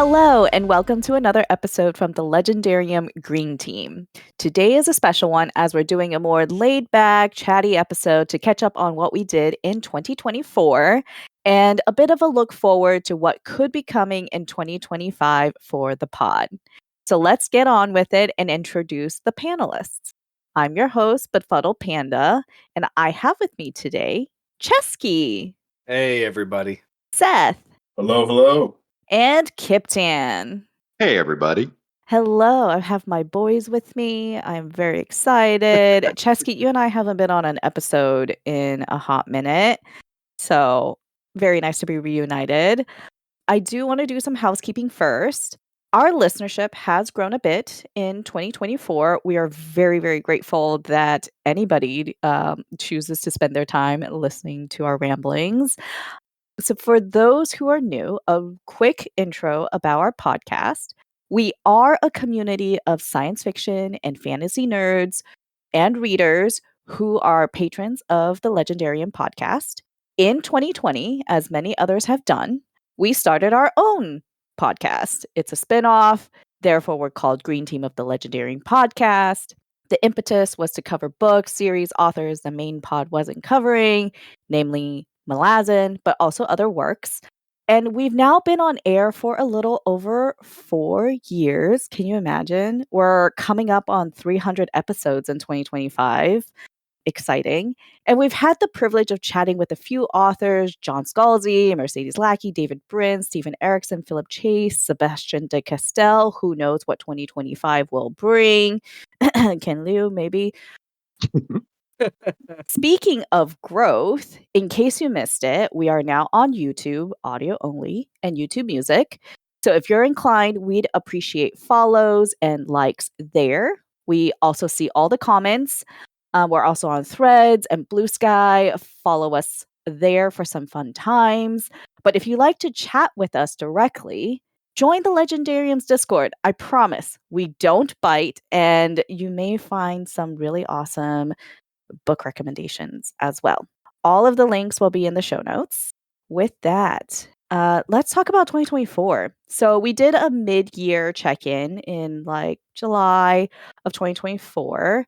Hello, and welcome to another episode from the Legendarium Green Team. Today is a special one as we're doing a more laid back, chatty episode to catch up on what we did in 2024 and a bit of a look forward to what could be coming in 2025 for the pod. So let's get on with it and introduce the panelists. I'm your host, BefuddledPanda, and I have with me today Cesky. Hey, everybody. Seth. Hello. And Kiptan. Hey, everybody. Hello, I have my boys with me. I'm very excited. Cesky, you and I haven't been on an episode in a hot minute, so very nice to be reunited. I do want to do some housekeeping first. Our listenership has grown a bit in 2024. We are very, very grateful that anybody chooses to spend their time listening to our ramblings. So, for those who are new, a quick intro about our podcast. We are a community of science fiction and fantasy nerds and readers who are patrons of the Legendarium podcast. In 2020, as many others have done, we started our own podcast. It's a spinoff, therefore, we're called Green Team of the Legendarium podcast. The impetus was to cover books, series, authors the main pod wasn't covering, namely Malazan, but also other works. And we've now been on air for a little over 4 years. Can you imagine? We're coming up on 300 episodes in 2025. Exciting. And we've had the privilege of chatting with a few authors: John Scalzi, Mercedes Lackey, David Brin, Stephen Erickson, Philip Chase, Sebastian de Castell. Who knows what 2025 will bring? Ken Liu, maybe. Speaking of growth, in case you missed it, we are now on YouTube, audio only, and YouTube Music. So if you're inclined, we'd appreciate follows and likes there. We also see all the comments. We're also on Threads and Blue Sky. Follow us there for some fun times. But if you like to chat with us directly, join the Legendarium's Discord. I promise we don't bite, and you may find some really awesome book recommendations as well. All of the links will be in the show notes. With that, let's talk about 2024. So we did a mid-year check-in in like July of 2024.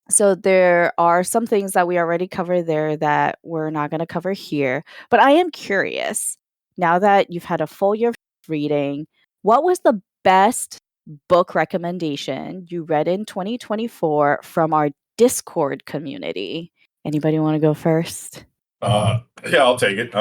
So there are some things that we already covered there that we're not going to cover here. But I am curious, now that you've had a full year of reading, what was the best book recommendation you read in 2024 from our Discord community? Anybody want to go first? Yeah, I'll take it.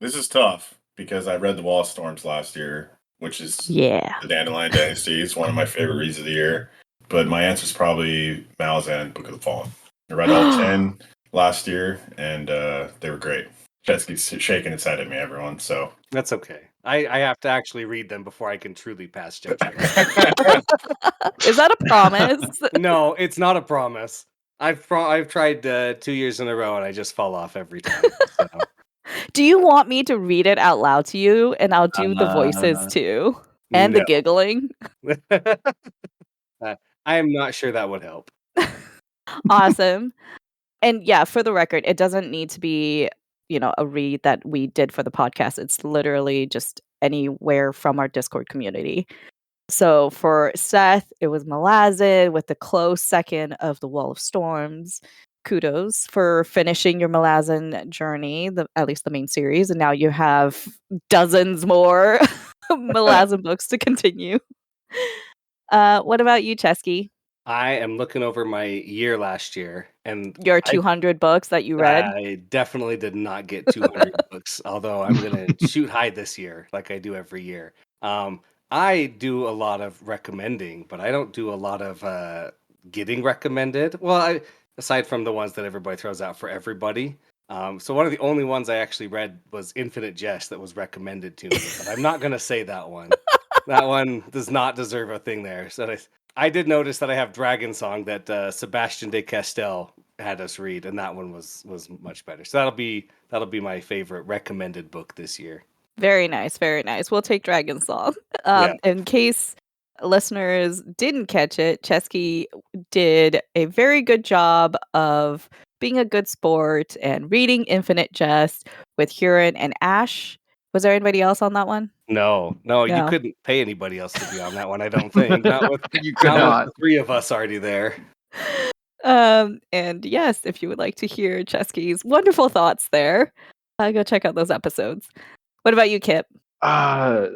This is tough because I read The Wall of Storms last year, which is the Dandelion Dynasty. It's one of my favorite reads of the year. But my answer is probably Malazan, Book of the Fallen. I read all 10 last year, and they were great. Cesky's shaking its head at me, everyone. So that's okay. I have to actually read them before I can truly pass judgment. Is that a promise? No, it's not a promise. I've tried 2 years in a row, and I just fall off every time. So. Do you want me to read it out loud to you, and I'll do the voices too, and the giggling? I am not sure that would help. Awesome. And yeah, for the record, it doesn't need to be, a read that we did for the podcast. It's literally just anywhere from our Discord community. So for Seth, it was Malazan with the close second of The Wall of Storms. Kudos for finishing your Malazan journey, at least the main series. And now you have dozens more Malazan books to continue. What about you, Cesky? I am looking over my year last year, and your 200 books that you read. I definitely did not get 200 books, although I'm going to shoot high this year, like I do every year. I do a lot of recommending, but I don't do a lot of getting recommended. Well, aside from the ones that everybody throws out for everybody. So one of the only ones I actually read was Infinite Jest that was recommended to me, but I'm not going to say that one. That one does not deserve a thing there. So I did notice that I have Dragon Song that Sebastian de Castell had us read, and that one was much better. So that'll be my favorite recommended book this year. Very nice, very nice. We'll take Dragon Song. In case listeners didn't catch it, Cesky did a very good job of being a good sport and reading Infinite Jest with Huron and Ash. Was there anybody else on that one? No, you No. couldn't pay anybody else to be on that one, I don't think. Not with You could not not. with the three of us already there. And yes, if you would like to hear Cesky's wonderful thoughts there, go check out those episodes. What about you, Kip?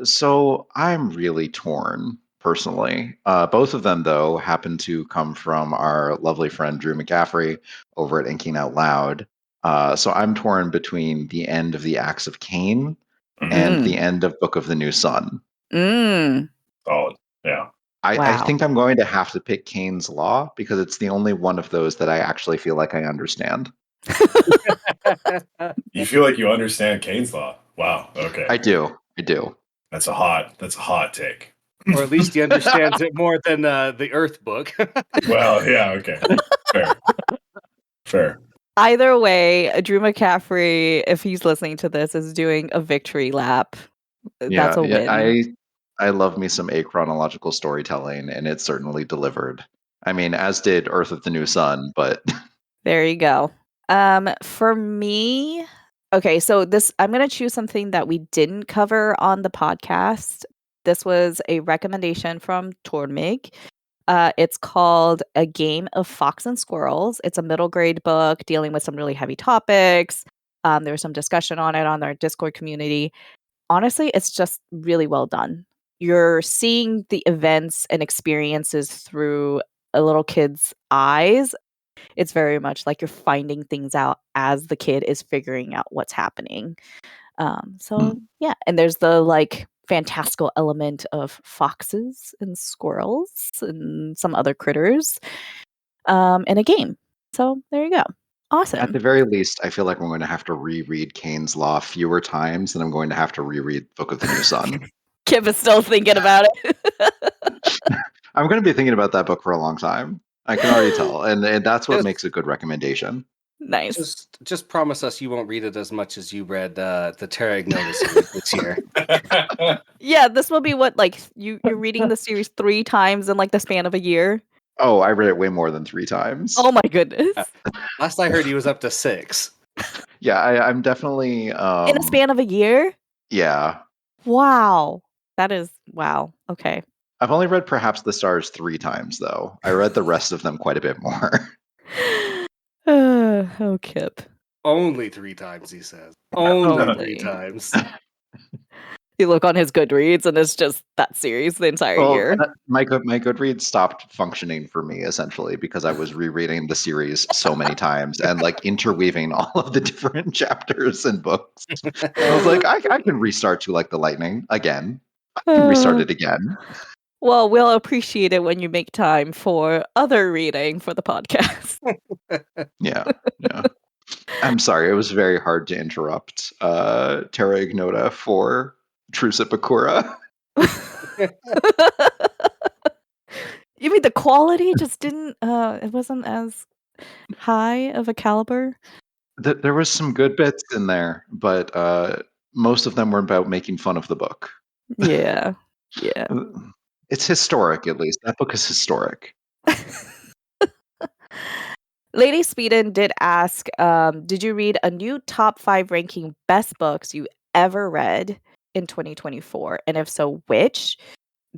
So I'm really torn personally. Both of them, though, happen to come from our lovely friend Drew McCaffrey over at Inking Out Loud. So I'm torn between the end of the Acts of Cain and the end of Book of the New Sun. Solid. Yeah. I Wow. think I'm going to have to pick Cain's Law because it's the only one of those that I actually feel like I understand. You feel like you understand Cain's Law? Wow. Okay. I do. That's a hot take. Or at least he understands it more than the Earth book. Well, yeah, okay. Fair. Either way, Drew McCaffrey, if he's listening to this, is doing a victory lap. That's a win. I love me some achronological storytelling, and it certainly delivered. I mean, as did Earth of the New Sun, but There you go. For me, okay, so I'm going to choose something that we didn't cover on the podcast. This was a recommendation from Tormig. It's called A Game of Fox and Squirrels. It's a middle grade book dealing with some really heavy topics. There was some discussion on it on our Discord community. Honestly, it's just really well done. You're seeing the events and experiences through a little kid's eyes. It's very much like you're finding things out as the kid is figuring out what's happening. Yeah, and there's the like fantastical element of foxes and squirrels and some other critters in a game. So there you go. Awesome. At the very least, I feel like I'm going to have to reread Cain's Law fewer times than I'm going to have to reread Book of the New Sun. Kip is still thinking about it. I'm going to be thinking about that book for a long time. I can already tell, and that's what makes a good recommendation. Nice. Just promise us you won't read it as much as you read the Terra Ignota series this year. Yeah, this will be what, like, you're reading the series 3 times in like the span of a year? Oh, I read it way more than 3 times. Oh my goodness. Last I heard he was up to 6. Yeah, I'm definitely in a span of a year? Yeah. Wow. That is wow. Okay. I've only read Perhaps the Stars 3 times, though. I read the rest of them quite a bit more. Oh, Kip. Only 3 times, he says. Only 3 times. You look on his Goodreads, and it's just that series the entire year. My Goodreads stopped functioning for me, essentially, because I was rereading the series so many times and like interweaving all of the different chapters and books. I was like, I can restart To Like the Lightning again. I can restart it again. Well, we'll appreciate it when you make time for other reading for the podcast. Yeah. I'm sorry, it was very hard to interrupt Terra Ignota for Truce at Bakura. You mean the quality just didn't it wasn't as high of a caliber? There was some good bits in there, but most of them were about making fun of the book. Yeah. It's historic, at least. That book is historic. Lady Speeden did ask, did you read a new top 5 ranking best books you ever read in 2024? And if so, which?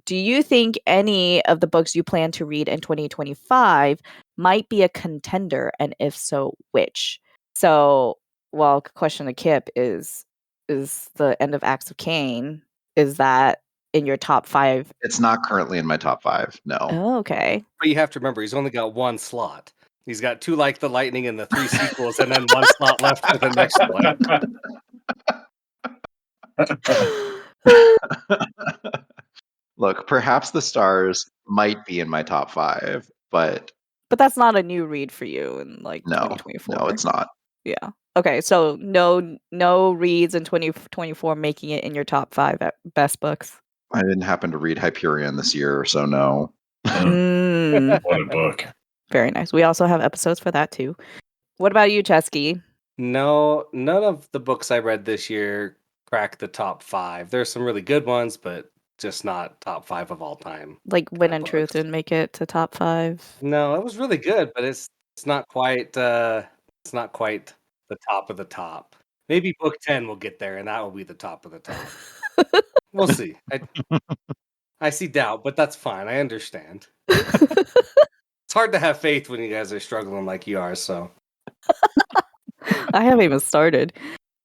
Do you think any of the books you plan to read in 2025 might be a contender? And if so, which? So, well, question to Kip is the end of Acts of Cain, is that in your top 5? It's not currently in my top 5, no. Oh, okay. But you have to remember, he's only got 1 slot. He's got 2 Like the Lightning and the 3 sequels, and then 1 slot left for the next one. Look, Perhaps the Stars might be in my top 5, but that's not a new read for you in like 2024. No, it's not. Yeah. Okay, so no reads in 2024 making it in your top 5 at best books. I didn't happen to read Hyperion this year, so no. What a book. Very nice. We also have episodes for that too. What about you, Cesky? No, none of the books I read this year cracked the top 5. There's some really good ones, but just not top 5 of all time. Like Win and Truth didn't make it to top 5. No, it was really good, but it's not quite the top of the top. Maybe book 10 will get there, and that will be the top of the top. We'll see. I see doubt, but that's fine. I understand. It's hard to have faith when you guys are struggling like you are, so. I haven't even started.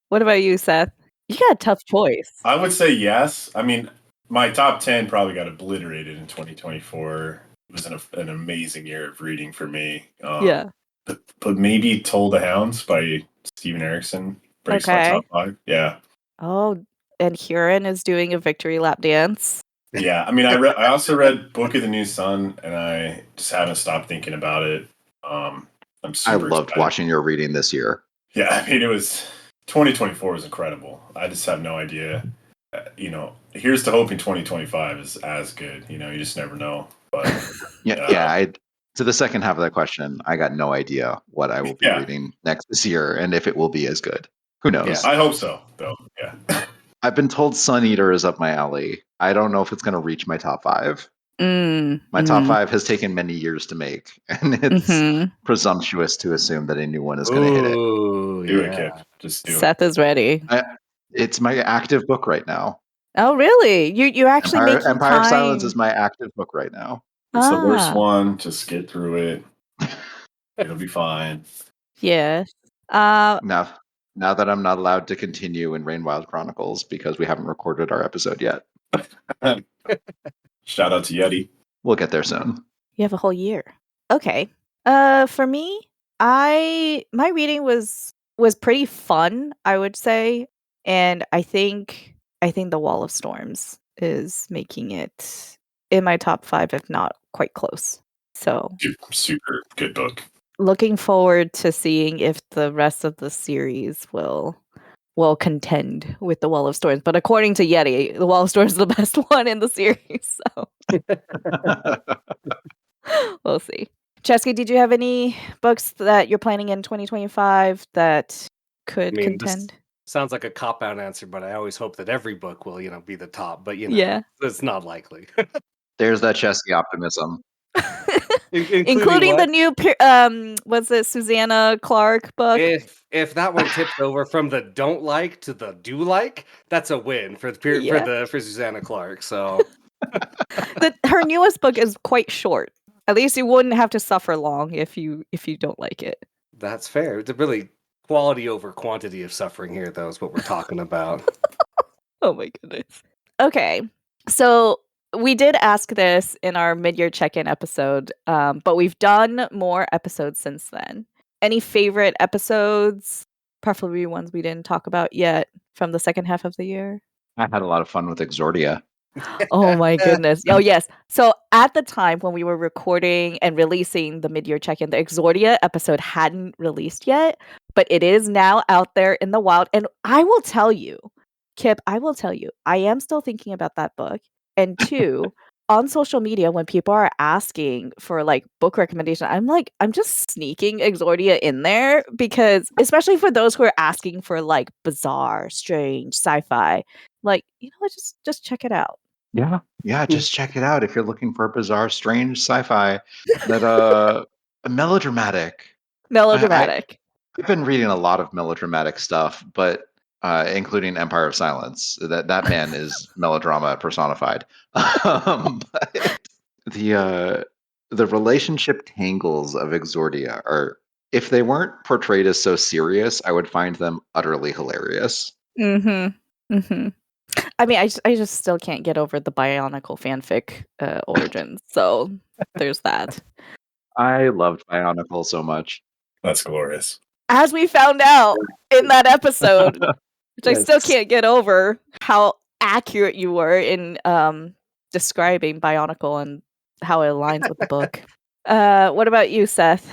What about you, Seth? You got a tough choice. I would say yes. I mean, my top 10 probably got obliterated in 2024. It was an amazing year of reading for me. Yeah. But maybe Toll the Hounds by Steven Erikson breaks my top 5. Yeah. Oh, and Huron is doing a victory lap dance. Yeah, I mean, I also read Book of the New Sun, and I just haven't stopped thinking about it. I'm super loved excited. watching your reading this year. Yeah, I mean, 2024 was incredible. I just have no idea. Here's to hoping 2025 is as good. You just never know. But to the second half of that question, I got no idea what I will be reading next this year and if it will be as good. Who knows? Yeah, I hope so, though. Yeah. I've been told Sun Eater is up my alley. I don't know if it's going to reach my top 5. My top 5 has taken many years to make, and it's presumptuous to assume that a new one is going to hit it. Do it, kid. Just do it. Seth is ready. It's my active book right now. Oh, really? You actually making Empire time. of Silence is my active book right now. It's the worst one. Just get through it. It'll be fine. Yeah. Now that I'm not allowed to continue in Rainwild Chronicles because we haven't recorded our episode yet. Shout out to Yeti. We'll get there soon. You have a whole year. Okay. For me, my reading was pretty fun, I would say, and I think The Wall of Storms is making it in my top 5, if not quite close. So super good book. Looking forward to seeing if the rest of the series will contend with The Wall of Storms. But according to Yeti, The Wall of Storms is the best one in the series. So we'll see. Cesky, did you have any books that you're planning in 2025 that could contend? Sounds like a cop-out answer, but I always hope that every book will, be the top. But it's not likely. There's that Chesky optimism. Including the new was it Susanna Clark book? If that one tips over from the don't like to the do like, that's a win for Susanna Clark. So her newest book is quite short. At least you wouldn't have to suffer long if you don't like it. That's fair. It's a really quality over quantity of suffering here, though, is what we're talking about. Oh my goodness. Okay, so we did ask this in our mid-year check-in episode, but we've done more episodes since then. Any favorite episodes, preferably ones we didn't talk about yet from the second half of the year? I had a lot of fun with Exordia. Oh my goodness. Oh yes. So at the time when we were recording and releasing the mid-year check-in, the Exordia episode hadn't released yet, but it is now out there in the wild. And I will tell you, Kip, I am still thinking about that book. And 2, on social media, when people are asking for book recommendation, I'm just sneaking Exordia in there because, especially for those who are asking for bizarre, strange sci-fi, just check it out. Yeah, just check it out if you're looking for bizarre, strange sci-fi that melodramatic. I've been reading a lot of melodramatic stuff, but including Empire of Silence. That man is melodrama personified. But the relationship tangles of Exordia are, if they weren't portrayed as so serious, I would find them utterly hilarious. I mean, I just still can't get over the Bionicle fanfic origins. So there's that. I loved Bionicle so much. That's glorious. As we found out in that episode, which I still can't get over how accurate you were in describing Bionicle and how it aligns with the book. What about you, Seth?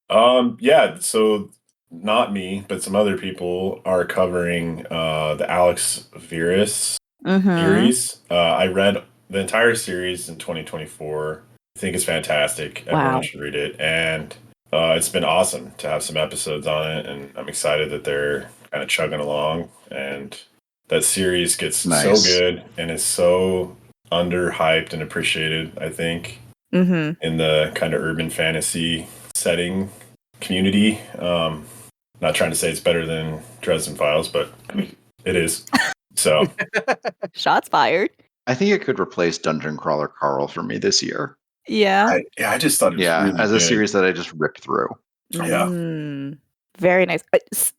Yeah, so not me, but some other people are covering the Alex Verus series. I read the entire series in 2024. I think it's fantastic. Everyone should read it. And it's been awesome to have some episodes on it, and I'm excited that they're kind of chugging along. And that series gets so good and is so underhyped and appreciated, I think, in the kind of urban fantasy setting community. Not trying to say it's better than Dresden Files, but I mean, it is. So Shots fired. I think it could replace Dungeon Crawler Carl for me this year. Yeah. I just thought it was really as a good. series that I just ripped through. Yeah. Very nice.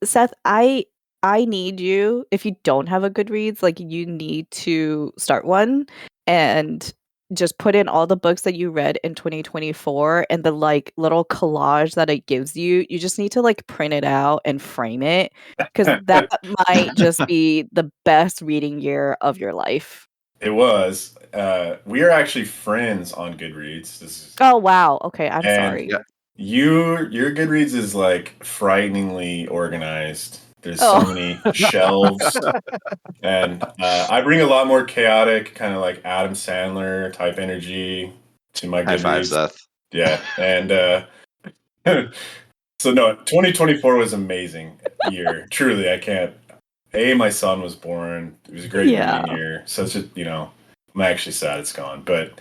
Seth, I need you, if you don't have a Goodreads, like you need to start one and just put in all the books that you read in 2024 and the like little collage that it gives you. You just need to like print it out and frame it because that might just be the best reading year of your life. It was. We are actually friends on Goodreads. Oh wow. Okay, I'm sorry. Yeah. Your Goodreads is like frighteningly organized. There's so many shelves, and I bring a lot more chaotic, kind of like Adam Sandler type energy to my Goodreads. High five, Seth. Yeah, and so no, 2024 was amazing year. Truly, I can't. My son was born. It was a great reading year. Such a I'm actually sad it's gone, but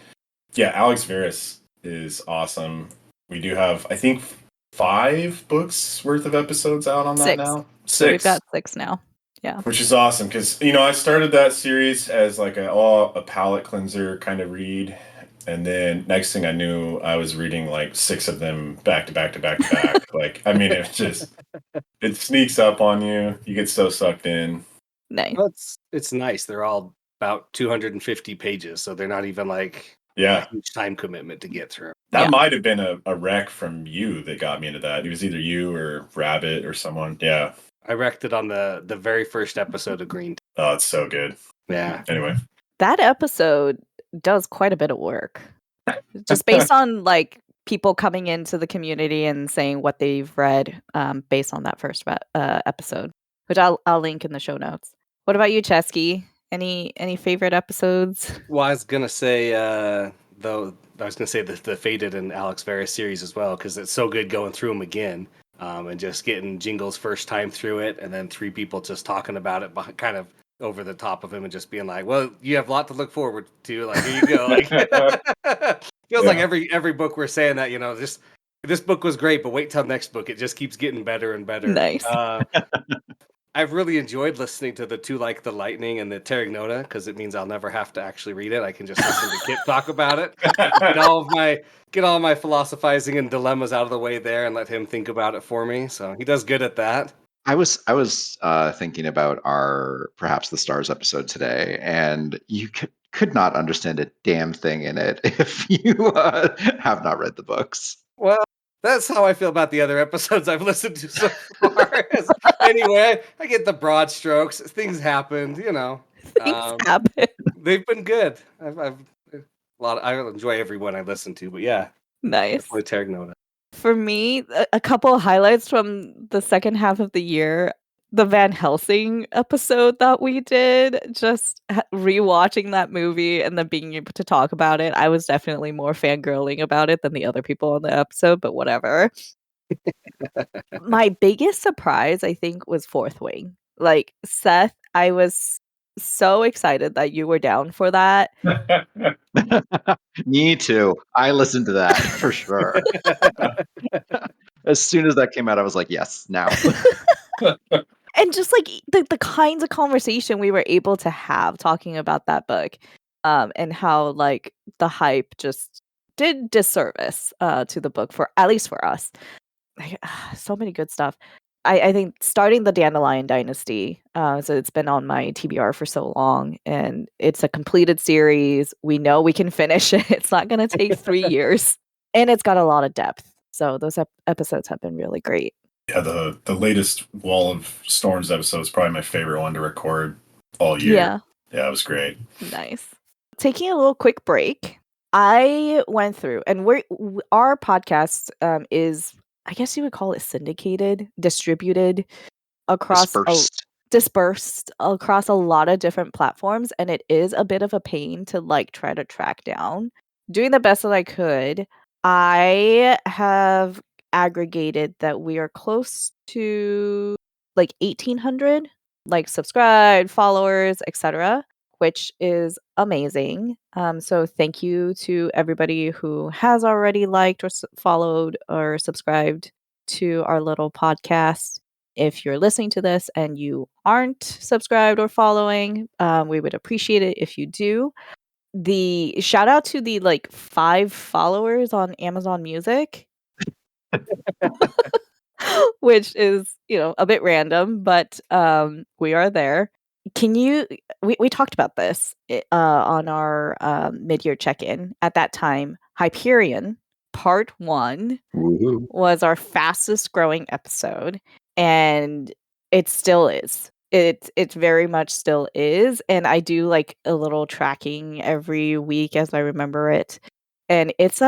yeah, Alex Verus is awesome. We do have, I think, 5 books worth of episodes out on that now. 6. So we've got 6 now. Yeah. Which is awesome because, I started that series as like a palate cleanser kind of read. And then next thing I knew, I was reading like 6 of them back to back to back to back. Like, I mean, it sneaks up on you. You get so sucked in. Nice. Well, it's nice. They're all about 250 pages. So they're not even like a huge time commitment to get through. That might have been a rec from you that got me into that. It was either you or Rabbit or someone. Yeah. I wrecked it on the very first episode of Green. Oh, it's so good. Yeah. Anyway. That episode does quite a bit of work. Just based on like people coming into the community and saying what they've read based on that first episode, which I'll link in the show notes. What about you, Cesky? Any favorite episodes? Well, I was gonna say the Faded and Alex Verus series as well because it's so good going through them again and just getting Jingle's first time through it, and then 3 people just talking about it, kind of over the top of him, and just being like, "Well, you have a lot to look forward to." Like, here you go. Like, feels like every book we're saying that just this book was great, but wait till next book. It just keeps getting better and better. Nice. I've really enjoyed listening to the 2 Like the Lightning and the Terra Ignota because it means I'll never have to actually read it. I can just listen to Kit talk about it. Get all my philosophizing and dilemmas out of the way there and let him think about it for me. So he does good at that. I was thinking about our Perhaps the Stars episode today, and you could not understand a damn thing in it if you have not read the books. Well, that's how I feel about the other episodes I've listened to so far. Anyway, I get the broad strokes. Things happen, Things happen. They've been good. I enjoy every one I listen to, but yeah. Nice. Terra Ignota. For me, a couple of highlights from the second half of the year. The Van Helsing episode that we did, just rewatching that movie and then being able to talk about it. I was definitely more fangirling about it than the other people on the episode, but whatever. My biggest surprise, I think, was Fourth Wing. Like, Seth, I was so excited that you were down for that. Me too. I listened to that for sure. As soon as that came out, I was like, yes, now. And just like the kinds of conversation we were able to have talking about that book, and how like the hype just did disservice to the book, for at least for us. So many good stuff. I think starting the Dandelion Dynasty, so it's been on my TBR for so long, and it's a completed series. We know we can finish it. It's not going to take 3 years, and it's got a lot of depth. So those episodes have been really great. Yeah, the latest Wall of Storms episode is probably my favorite one to record all year. Yeah, it was great. Nice. Taking a little quick break, I went through, and our podcast is, I guess you would call it syndicated, distributed across dispersed across a lot of different platforms, and it is a bit of a pain to like try to track down. Doing the best that I could, I have aggregated that we are close to like 1,800 like subscribed, followers, etc., which is amazing. So thank you to everybody who has already liked or followed or subscribed to our little podcast. if you're listening to this and you aren't subscribed or following, we would appreciate it if you do. The shout out to the 5 followers on Amazon Music, which is, a bit random, but we are there. We talked about this on our mid-year check-in. At that time, Hyperion Part 1 was our fastest growing episode, and it still is. It very much still is, and I do a little tracking every week as I remember it, and it's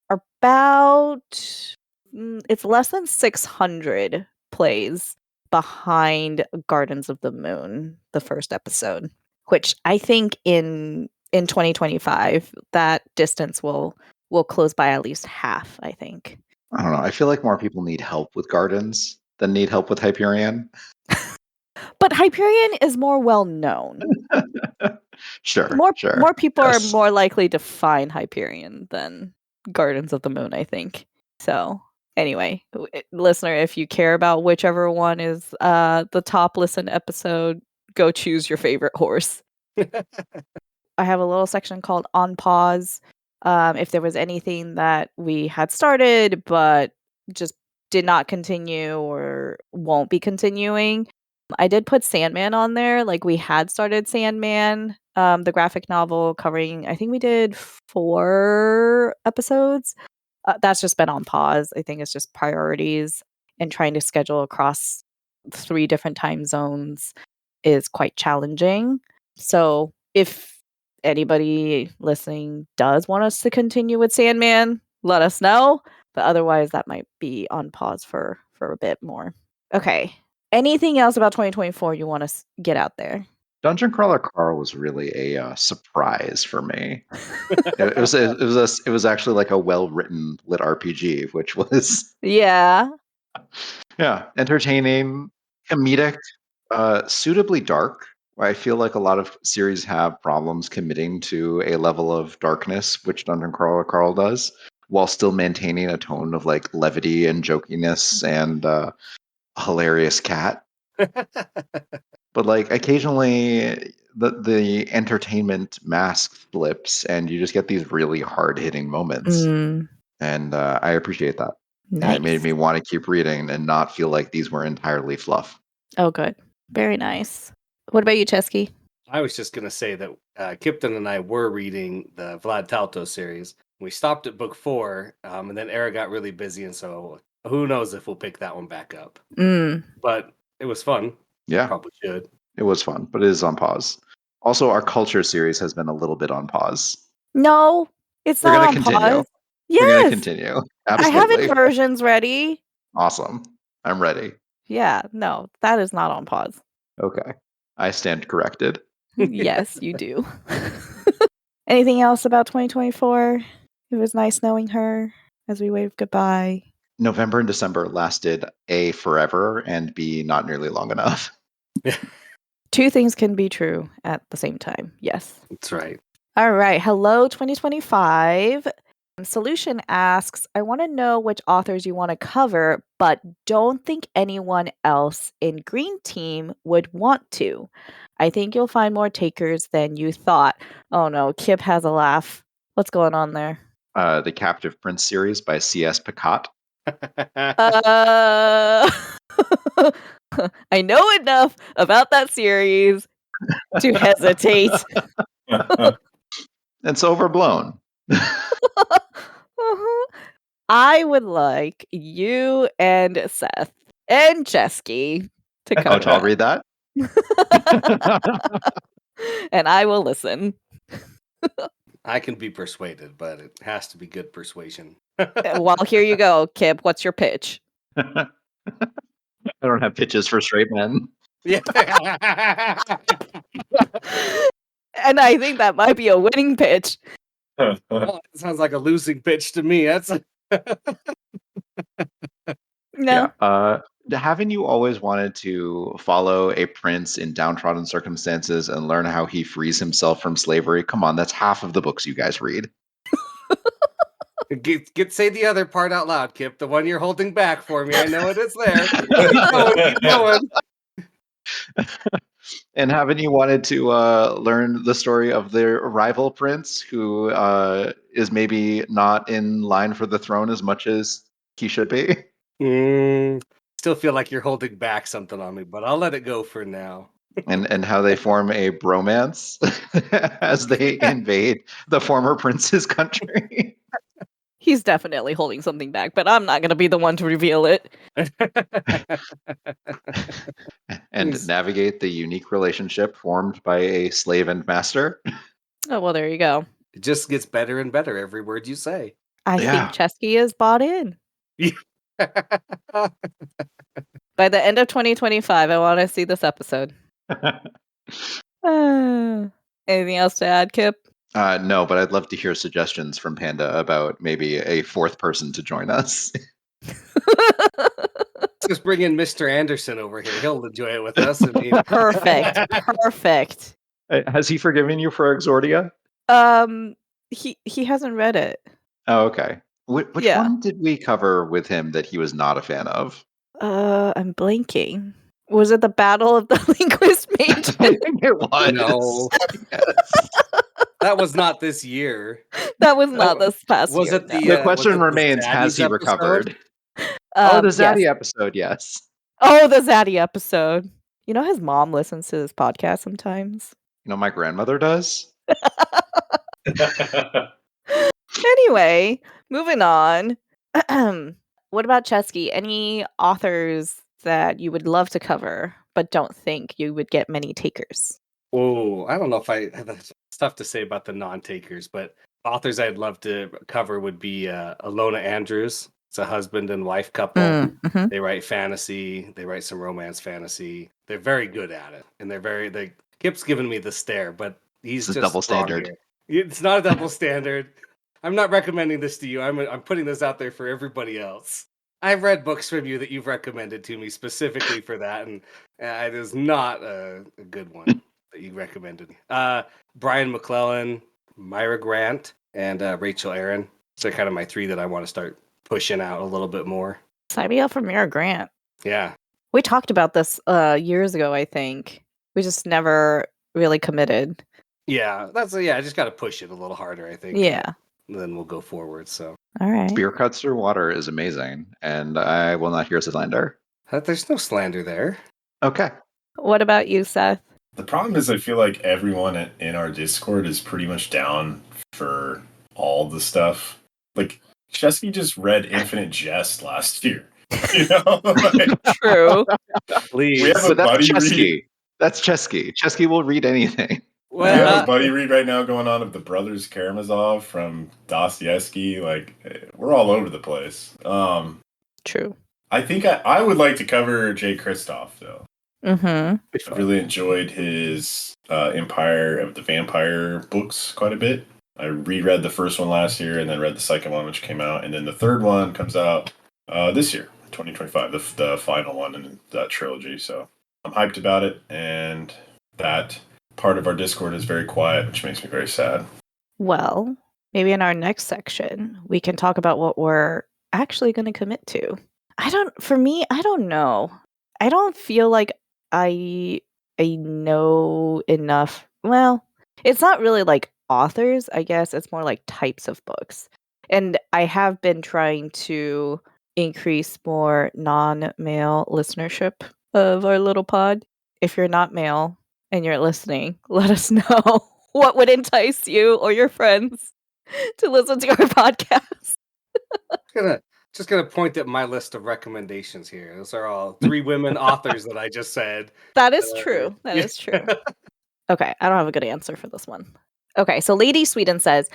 about it's less than 600 plays behind Gardens of the Moon, the first episode, which I think in 2025 that distance will close by at least half, I think. I don't know. I feel like more people need help with Gardens than need help with Hyperion. But Hyperion is more well known. Sure. More people are more likely to find Hyperion than Gardens of the Moon, I think. So anyway, listener, if you care about whichever one is the top listen episode, go choose your favorite horse. I have a little section called On Pause. If there was anything that we had started but just did not continue or won't be continuing, I did put Sandman on there. We had started Sandman, the graphic novel covering, I think we did 4 episodes. That's just been on pause. I think it's just priorities, and trying to schedule across 3 different time zones is quite challenging. So if anybody listening does want us to continue with Sandman, let us know. But otherwise, that might be on pause for a bit more. Okay. Anything else about 2024 you want to get out there? Dungeon Crawler Carl was really a surprise for me. it was actually a well-written lit RPG, which was yeah, entertaining, comedic, suitably dark. I feel like a lot of series have problems committing to a level of darkness, which Dungeon Crawler Carl does, while still maintaining a tone of levity and jokiness and hilarious cat. But occasionally the entertainment mask flips and you just get these really hard-hitting moments. And I appreciate that. Nice. And it made me want to keep reading and not feel like these were entirely fluff. Oh, good. Very nice. What about you, Cesky? I was just going to say that Kipton and I were reading the Vlad Talto series. We stopped at book 4, and then Era got really busy, and so who knows if we'll pick that one back up. But it was fun. Yeah. Probably should. It was fun, but it is on pause. Also, our culture series has been a little bit on pause. No, it's not on pause. Yes. We're going to continue. Absolutely. I have inversions ready. Awesome. I'm ready. Yeah, no, that is not on pause. Okay. I stand corrected. Yes, you do. Anything else about 2024? It was nice knowing her as we waved goodbye. November and December lasted A, forever, and B, not nearly long enough. 2 things can be true at the same time. Yes. That's right. All right. Hello, 2025. Solution asks, I want to know which authors you want to cover, but don't think anyone else in Green Team would want to. I think you'll find more takers than you thought. Oh no, Kip has a laugh. What's going on there? The Captive Prince series by C.S. Picot. I know enough about that series to hesitate. It's overblown. I would like you and Seth and Cesky to come. I'll read that. And I will listen. I can be persuaded, but it has to be good persuasion. Well, here you go, Kip. What's your pitch? I don't have pitches for straight men. Yeah. And I think that might be a winning pitch. Well, it sounds like a losing pitch to me. That's no. Yeah. Haven't you always wanted to follow a prince in downtrodden circumstances and learn how he frees himself from slavery? Come on, that's half of the books you guys read. Say the other part out loud, Kip. The one you're holding back for me. I know it is there. Keep going. And haven't you wanted to learn the story of their rival prince, who is maybe not in line for the throne as much as he should be? Still feel like you're holding back something on me, but I'll let it go for now. And how they form a bromance as they invade the former prince's country. He's definitely holding something back, but I'm not going to be the one to reveal it. And navigate the unique relationship formed by a slave and master. Oh, well, there you go. It just gets better and better every word you say. I think Cesky is bought in. By the end of 2025, I want to see this episode. Anything else to add, Kip? No, but I'd love to hear suggestions from Panda about maybe a fourth person to join us. Just bring in Mr. Anderson over here. He'll enjoy it with us. Perfect. Has he forgiven you for Exordia? He hasn't read it. Oh, okay. Which one did we cover with him that he was not a fan of? I'm blanking. Was it the Battle of the Linguist Mage? I think it was. No. Yes. That was not this year. That was not this past was year. It the, the question remains, has he recovered? The Zaddy episode, yes. Oh, the Zaddy episode. You know, his mom listens to this podcast sometimes. You know, my grandmother does. Anyway, moving on. What about Cesky? Any authors that you would love to cover, but don't think you would get many takers? Oh, I don't know if it's tough to say about the non-takers, but authors I'd love to cover would be Alona Andrews. It's a husband and wife couple. Mm-hmm. They write fantasy. They write some romance fantasy. They're very good at it, and Kip's giving me the stare, but he's just double standard. Here. It's not a double standard. I'm not recommending this to you. I'm putting this out there for everybody else. I've read books from you that you've recommended to me specifically for that, and it is not a good one that you recommended. Brian McClellan, Myra Grant, and Rachel Aaron. So kind of my three that I want to start pushing out a little bit more. Sign me up for Myra Grant. Yeah. We talked about this years ago, I think. We just never really committed. Yeah, I just got to push it a little harder, I think. Yeah. Then we'll go forward. So, all right. Beer Cuts Through Water is amazing, and I will not hear slander. There's no slander there. Okay. What about you, Seth? The problem is I feel like everyone in our Discord is pretty much down for all the stuff. Like, Cesky just read Infinite Jest last year. You know? True. Please. We have a buddy read. That's Cesky. Cesky will read anything. Well, we have a buddy read right now going on of the Brothers Karamazov from Dostoevsky. Like, we're all over the place. True. I think I would like to cover Jay Kristoff, though. Mm-hmm. I really enjoyed his Empire of the Vampire books quite a bit. I reread the first one last year and then read the second one, which came out. And then the third one comes out this year, 2025, the final one in that trilogy. So I'm hyped about it. And that part of our Discord is very quiet, which makes me very sad. Well, maybe in our next section, we can talk about what we're actually going to commit to. I don't know. I don't feel like I know enough. Well, it's not really like authors, I guess. It's more like types of books. And I have been trying to increase more non-male listenership of our little pod. If you're not male and you're listening, let us know what would entice you or your friends to listen to our podcast. Just gonna point at my list of recommendations here. Those are all 3 women authors that I just said. That is true. That is true. Okay, I don't have a good answer for this one. Okay, so Lady Sweden says,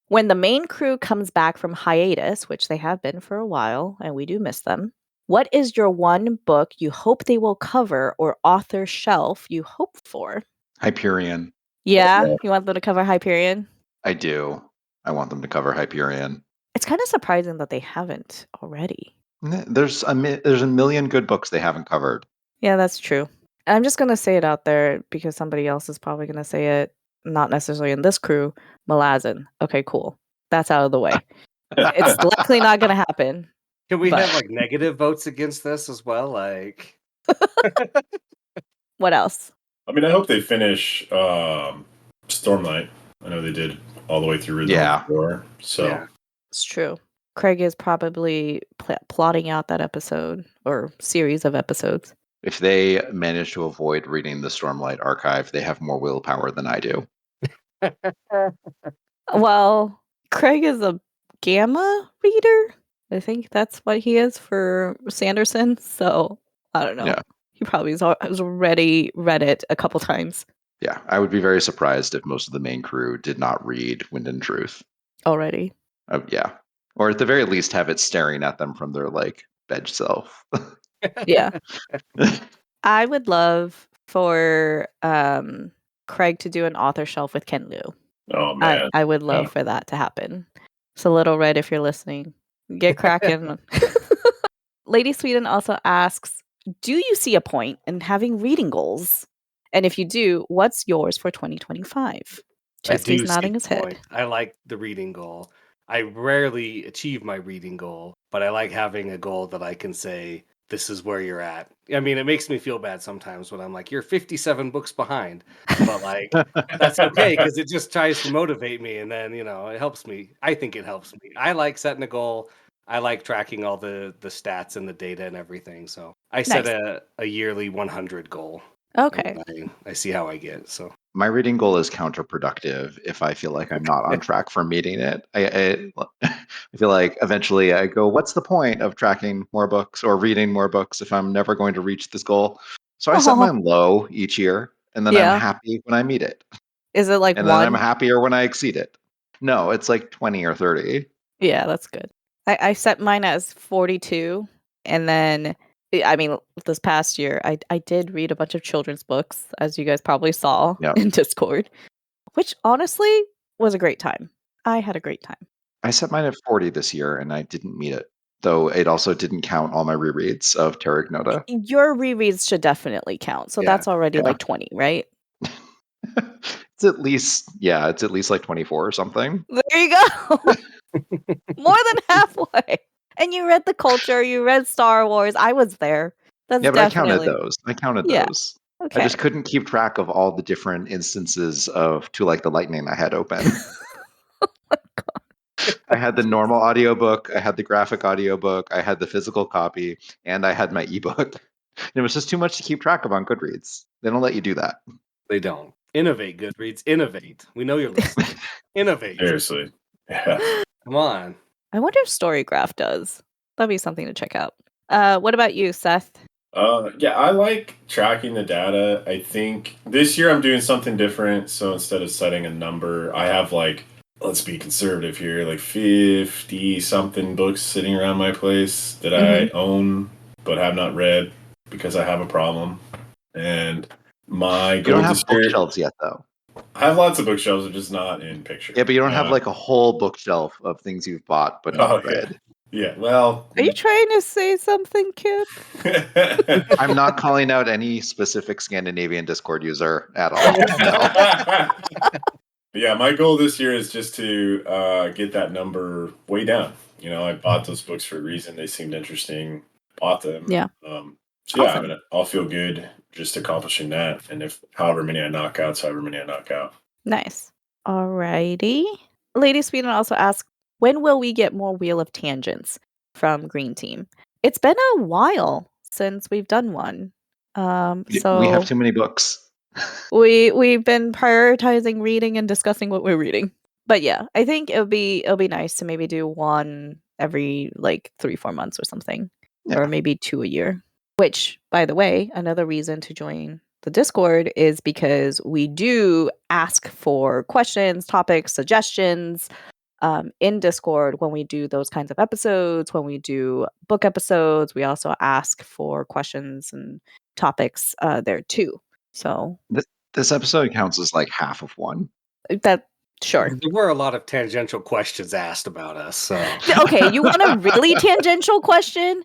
when the main crew comes back from hiatus, which they have been for a while, and we do miss them, what is your one book you hope they will cover or author shelf you hope for? Hyperion. Yeah? You want them to cover Hyperion? I do. I want them to cover Hyperion. It's kind of surprising that they haven't already. There's a million good books they haven't covered. Yeah, that's true. And I'm just going to say it out there because somebody else is probably going to say it, not necessarily in this crew, Malazan. Okay, cool. That's out of the way. It's likely not going to happen. Can we But- have like negative votes against this as well? Like, what else? I mean, I hope they finish Stormlight. I know they did all the way through Rhythm Yeah. of War. So yeah. It's true. Craig is probably plotting out that episode or series of episodes. If they manage to avoid reading the Stormlight archive, they have more willpower than I do. Well, Craig is a gamma reader. I think that's what he is for Sanderson. So I don't know. Yeah. He probably has already read it a couple times Yeah, I would be very surprised if most of the main crew did not read Wind and Truth. already. Yeah. Or at the very least have it staring at them from their like bed self. Yeah. I would love for Craig to do an author shelf with Ken Liu. oh man. I would love Yeah. for that to happen. So Little Red, if you're listening, get cracking. Lady Sweden also asks, do you see a point in having reading goals? And if you do, what's yours for 2025? Chesky's nodding his head. I like the reading goal. I rarely achieve my reading goal, but I like having a goal that I can say, this is where you're at. I mean, it makes me feel bad sometimes when I'm like, you're 57 books behind. But like, that's okay because it just tries to motivate me. And then, it helps me. I think it helps me. I like setting a goal. I like tracking all the stats and the data and everything. So I set a yearly 100 goal. Okay. I see how I get. So My reading goal is counterproductive if I feel like I'm not on track for meeting it. I feel like eventually I go, what's the point of tracking more books or reading more books if I'm never going to reach this goal? So I set mine low each year, and then I'm happy when I meet it. Is it like and one? then I'm happier when I exceed it. No, it's like 20 or 30. Yeah, that's good. I set mine as 42, and then I mean, this past year, I did read a bunch of children's books, as you guys probably saw in Discord, which honestly was a great time. I had a great time. I set mine at 40 this year, and I didn't meet it, though it also didn't count all my rereads of Terra Ignota. Your rereads should definitely count, so that's already like 20, right? It's at least like 24 or something. There you go. More than halfway. And you read The Culture, you read Star Wars. I was there. That's but definitely... I counted those. Okay. I just couldn't keep track of all the different instances of To Like the Lightning I had open. Oh my God. I had the normal audiobook, I had the graphic audiobook, I had the physical copy, and I had my ebook. It was just too much to keep track of on Goodreads. They don't let you do that. They don't. Innovate, Goodreads. Innovate. We know you're listening. Innovate. Seriously. Yeah. Come on. I wonder if Storygraph does. That'd be something to check out. What about you, Seth? Yeah, I like tracking the data. I think this year I'm doing something different. So instead of setting a number, I have let's be conservative here, 50 something books sitting around my place that I own but have not read because I have a problem. And my goal you don't have bookshelves yet, though. I have lots of bookshelves, they're just not in picture. Yeah, but you don't have a whole bookshelf of things you've bought but not read. Yeah, well... Are you trying to say something, Kip? I'm not calling out any specific Scandinavian Discord user at all. No. Yeah, my goal this year is just to get that number way down. I bought those books for a reason. They seemed interesting. Bought them. Yeah. So yeah, awesome. I'll feel good just accomplishing that. And if however many I knock out. Nice. Alrighty. Lady Sweden also asks, when will we get more Wheel of Tangents from Green Team? It's been a while since we've done one. So we have too many books. We've been prioritizing reading and discussing what we're reading. But yeah, I think it'll be nice to maybe do one every 3-4 months or something. Or maybe 2 a year. Which, by the way, another reason to join the Discord is because we do ask for questions, topics, suggestions in Discord when we do those kinds of episodes, when we do book episodes. We also ask for questions and topics there too. So this episode counts as half of one. Sure. There were a lot of tangential questions asked about us. So. Okay, you want a really tangential question?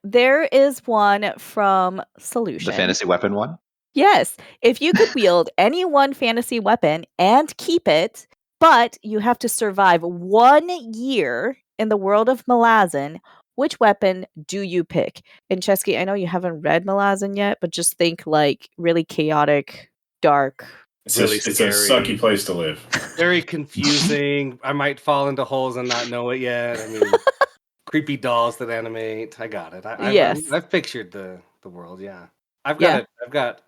There is one from Solution. The fantasy weapon one? Yes. If you could wield any one fantasy weapon and keep it, but you have to survive 1 year in the world of Malazan, which weapon do you pick? And Cesky, I know you haven't read Malazan yet, but just think like really chaotic, dark. It's really it's a scary. sucky place to live. Very confusing. I might fall into holes and not know it yet. I mean, creepy dolls that animate. I got it. I've pictured the world. Yeah, I've got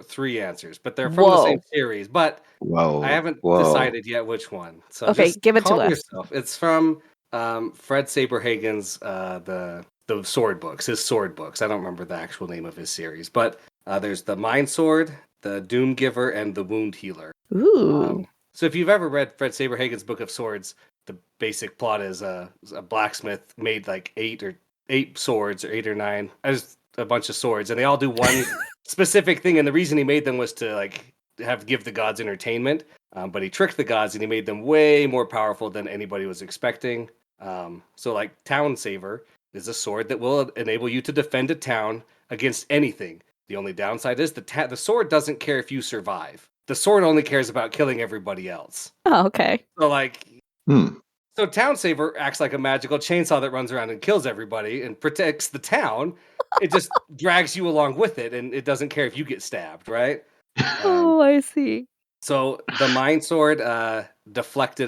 3 answers, but they're from the same series. But I haven't decided yet which one. So okay, just give it to yourself. It's from Fred Saberhagen's the sword books, his sword books. I don't remember the actual name of his series, but there's the Mind Sword, the Doom Giver, and the Wound Healer. Ooh. So if you've ever read Fred Saberhagen's Book of Swords, the basic plot is a blacksmith made like 8 swords or 8 or 9. There's a bunch of swords, and they all do one specific thing. And the reason he made them was to like give the gods entertainment. But he tricked the gods, and he made them way more powerful than anybody was expecting. So like Town Saver is a sword that will enable you to defend a town against anything. The only downside is the sword doesn't care if you survive. The sword only cares about killing everybody else. Oh, okay. So like, so Town Saver acts like a magical chainsaw that runs around and kills everybody and protects the town. It just drags you along with it, and it doesn't care if you get stabbed, right? Oh, I see. So the Mind Sword deflects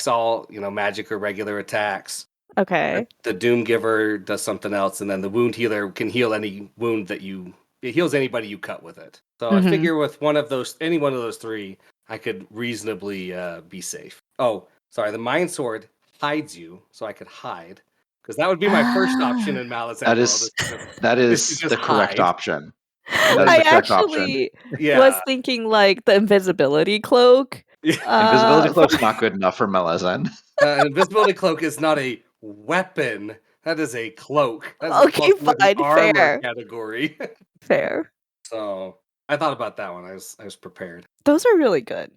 all magic or regular attacks. Okay. The Doom Giver does something else, and then the Wound Healer can heal any wound it heals anybody you cut with it. So I figure with any one of those 3, I could reasonably be safe. Oh, sorry, the Mind Sword hides you, so I could hide, because that would be my first option in Malazan. That is the correct option. I actually was thinking like the invisibility cloak. Invisibility cloak's not good enough for Malazan. Invisibility cloak is not a weapon. That is a cloak. That's okay, fine, armor category. Fair. So I thought about that one. I was prepared. Those are really good.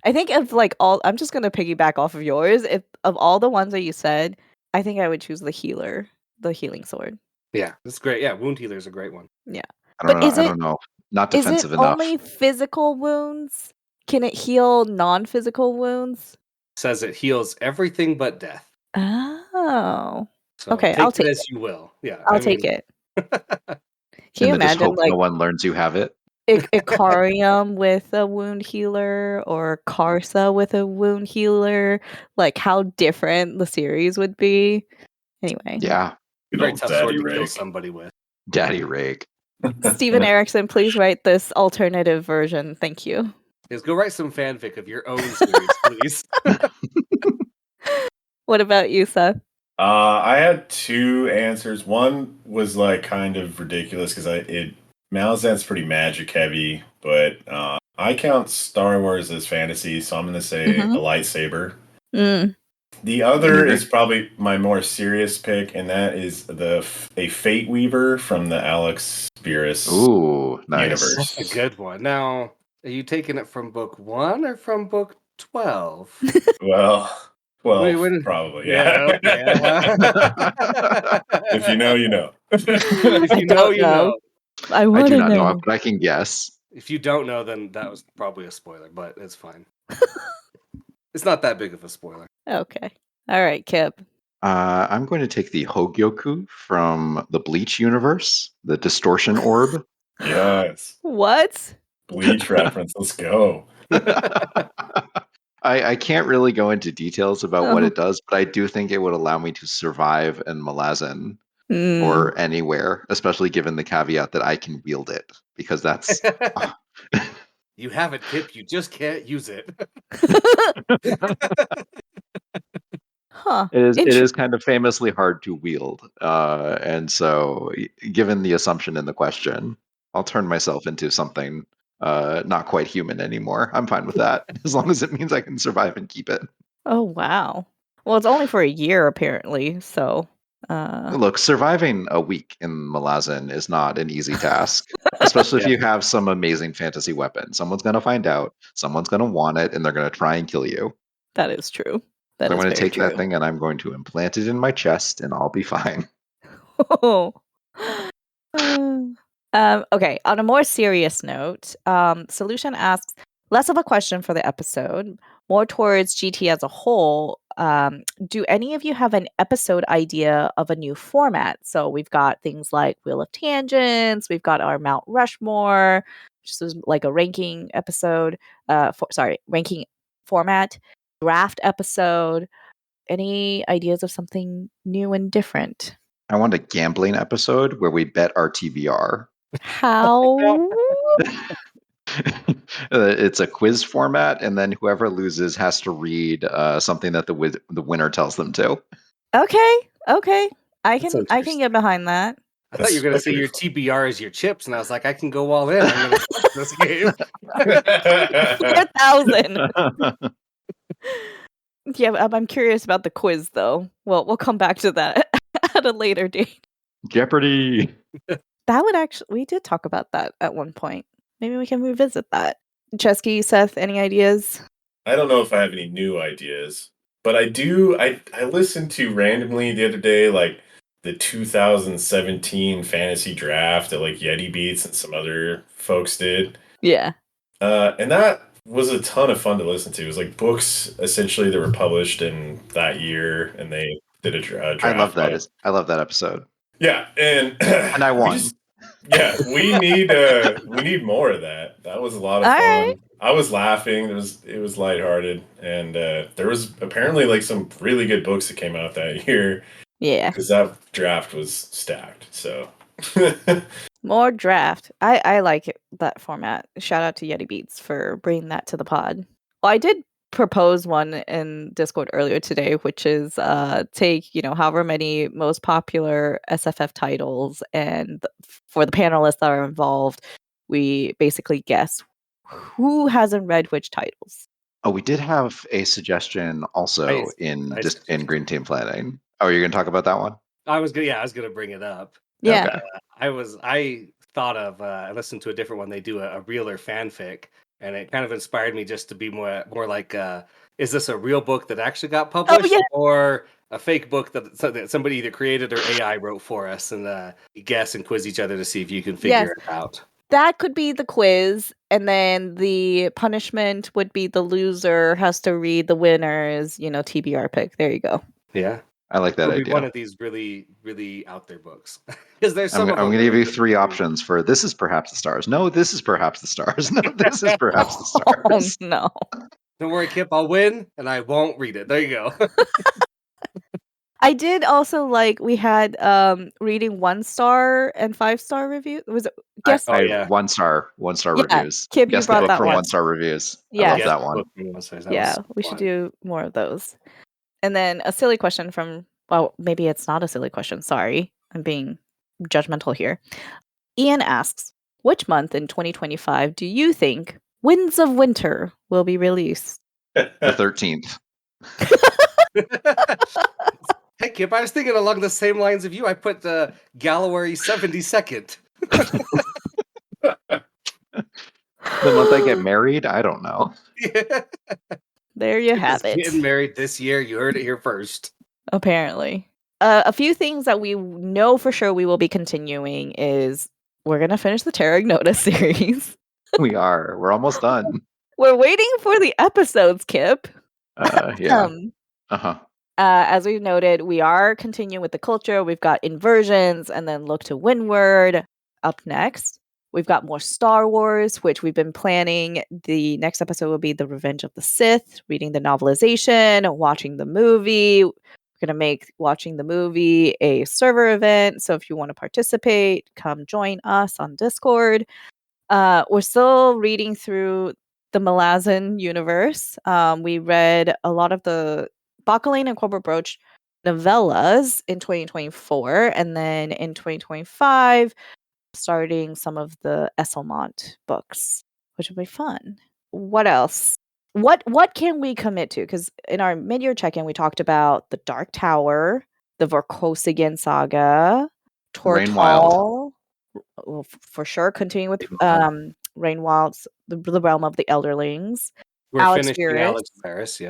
I think of like I'm just gonna piggyback off of yours. If of all the ones that you said, I think I would choose the healing sword. Yeah, that's great. Yeah, Wound Healer is a great one. Yeah, I don't know. Not defensive enough. Only physical wounds? Can it heal non-physical wounds? Says it heals everything but death. Oh. So okay, I'll take it as you will. Yeah, I'll take it. Can you imagine hope no one learns you have it? Icarium with a wound healer or Karsa with a wound healer? Like how different the series would be. Anyway. Yeah. Very tough sword to kill somebody with. Daddy Rake. Steven Erickson, please write this alternative version. Thank you. Just go write some fanfic of your own series, please. What about you, Seth? I had 2 answers. One was like kind of ridiculous because Malazan's pretty magic heavy, but I count Star Wars as fantasy, so I'm going to say a lightsaber. The other is probably my more serious pick, and that is a Fate Weaver from the Alex Verus universe. That's a good one. Now, are you taking it from book 1 or from book 12? Well, 12, probably. Yeah. If you know, you know. If you know, you know. I do not know, but I can guess. If you don't know, then that was probably a spoiler, but it's fine. It's not that big of a spoiler. Okay. All right, Kip. I'm going to take the Hogyoku from the Bleach universe, the distortion orb. Yes. What? Bleach reference. Let's go. I can't really go into details about what it does, but I do think it would allow me to survive in Malazan or anywhere, especially given the caveat that I can wield it, because that's... You have it, Kip. You just can't use it. It is kind of famously hard to wield. And so, given the assumption in the question, I'll turn myself into something not quite human anymore. I'm fine with that, as long as it means I can survive and keep it. Oh, wow. Well, it's only for a year, apparently, so... Look, surviving a week in Malazan is not an easy task, especially if you have some amazing fantasy weapon. Someone's going to find out, someone's going to want it, and they're going to try and kill you. That is true. So I'm going to take that thing and I'm going to implant it in my chest, and I'll be fine. Okay, on a more serious note, Solution asks, less of a question for the episode, more towards GT as a whole. do any of you have an episode idea of a new format? So we've got things like Wheel of Tangents, we've got our Mount Rushmore, which is like a ranking episode, ranking format, draft episode. Any ideas of something new and different? I want a gambling episode where we bet our TBR. How? It's a quiz format, and then whoever loses has to read something that the winner tells them to. Okay. I That's can get behind that. I thought you were going to say your TBR is your chips, and I was like, I can go all in. I'm going to watch this game. 4,000. Yeah, I'm curious about the quiz, though. Well, we'll come back to that at a later date. Jeopardy! That would we did talk about that at one point. Maybe we can revisit that. Cesky, Seth, any ideas? I don't know if I have any new ideas, but I do. I listened to randomly the other day, like the 2017 fantasy draft that like Yeti Beats and some other folks did. Yeah. And that was a ton of fun to listen to. It was like books essentially that were published in that year, and they did a draft. I love that. I love that episode. Yeah, and I won. We need more of that. That was a lot of fun. Right. I was laughing. It was lighthearted, and there was apparently like some really good books that came out that year. Yeah, because that draft was stacked. So more draft. I like that format. Shout out to Yeti Beats for bringing that to the pod. Well, I did propose one in Discord earlier today, which is take however many most popular SFF titles, and for the panelists that are involved, we basically guess who hasn't read which titles. Oh, we did have a suggestion also in Green Team Planning. Oh, you're going to talk about that one? I was gonna bring it up. Yeah, I thought of I listened to a different one. They do a realer fanfic, and it kind of inspired me just to be more like, is this a real book that actually got published, or a fake book that somebody either created or AI wrote for us? And you guess and quiz each other to see if you can figure it out. That could be the quiz, and then the punishment would be the loser has to read the winner's, TBR pick. There you go. Yeah, I like that idea. One of these really, really out there books, because there's some. I'm going to give you three options for this is perhaps the stars. No, this is perhaps the stars. No, this is perhaps the stars. Oh, no. Don't worry, Kip. I'll win, and I won't read it. There you go. I did also we had reading 1-star and 5-star reviews. Was it? Guess 1-star reviews. Kip, guess you brought the book that from one. 1-star reviews. Yeah, I love that one. We should do more of those. And then a silly question from, well, maybe it's not a silly question. Sorry, I'm being judgmental here. Ian asks, which month in 2025 do you think Winds of Winter will be released? The 13th. Hey, Kip, I was thinking along the same lines of you. I put Gallowary 72nd. The month I get married? I don't know. Yeah. There you have it. Getting married this year. You heard it here first. Apparently. A few things that we know for sure we will be continuing is we're going to finish the Terra Ignota series. We are. We're almost done. We're waiting for the episodes, Kip. Yeah. As we've noted, we are continuing with the culture. We've got Inversions and then Look to Windward up next. We've got more Star Wars, which we've been planning. The next episode will be The Revenge of the Sith, reading the novelization, watching the movie. We're going to make watching the movie a server event. So if you want to participate, come join us on Discord. We're still reading through the Malazan universe. We read a lot of the Bacalane and Corbett Broach novellas in 2024, and then in 2025 starting some of the Esselmont books, which will be fun. What else? What can we commit to? Because in our mid-year check-in, we talked about the Dark Tower, the Vorkosigan saga, Tortall, for sure. Continuing with Rainwild's the Realm of the Elderlings. We're finishing Alex Verus.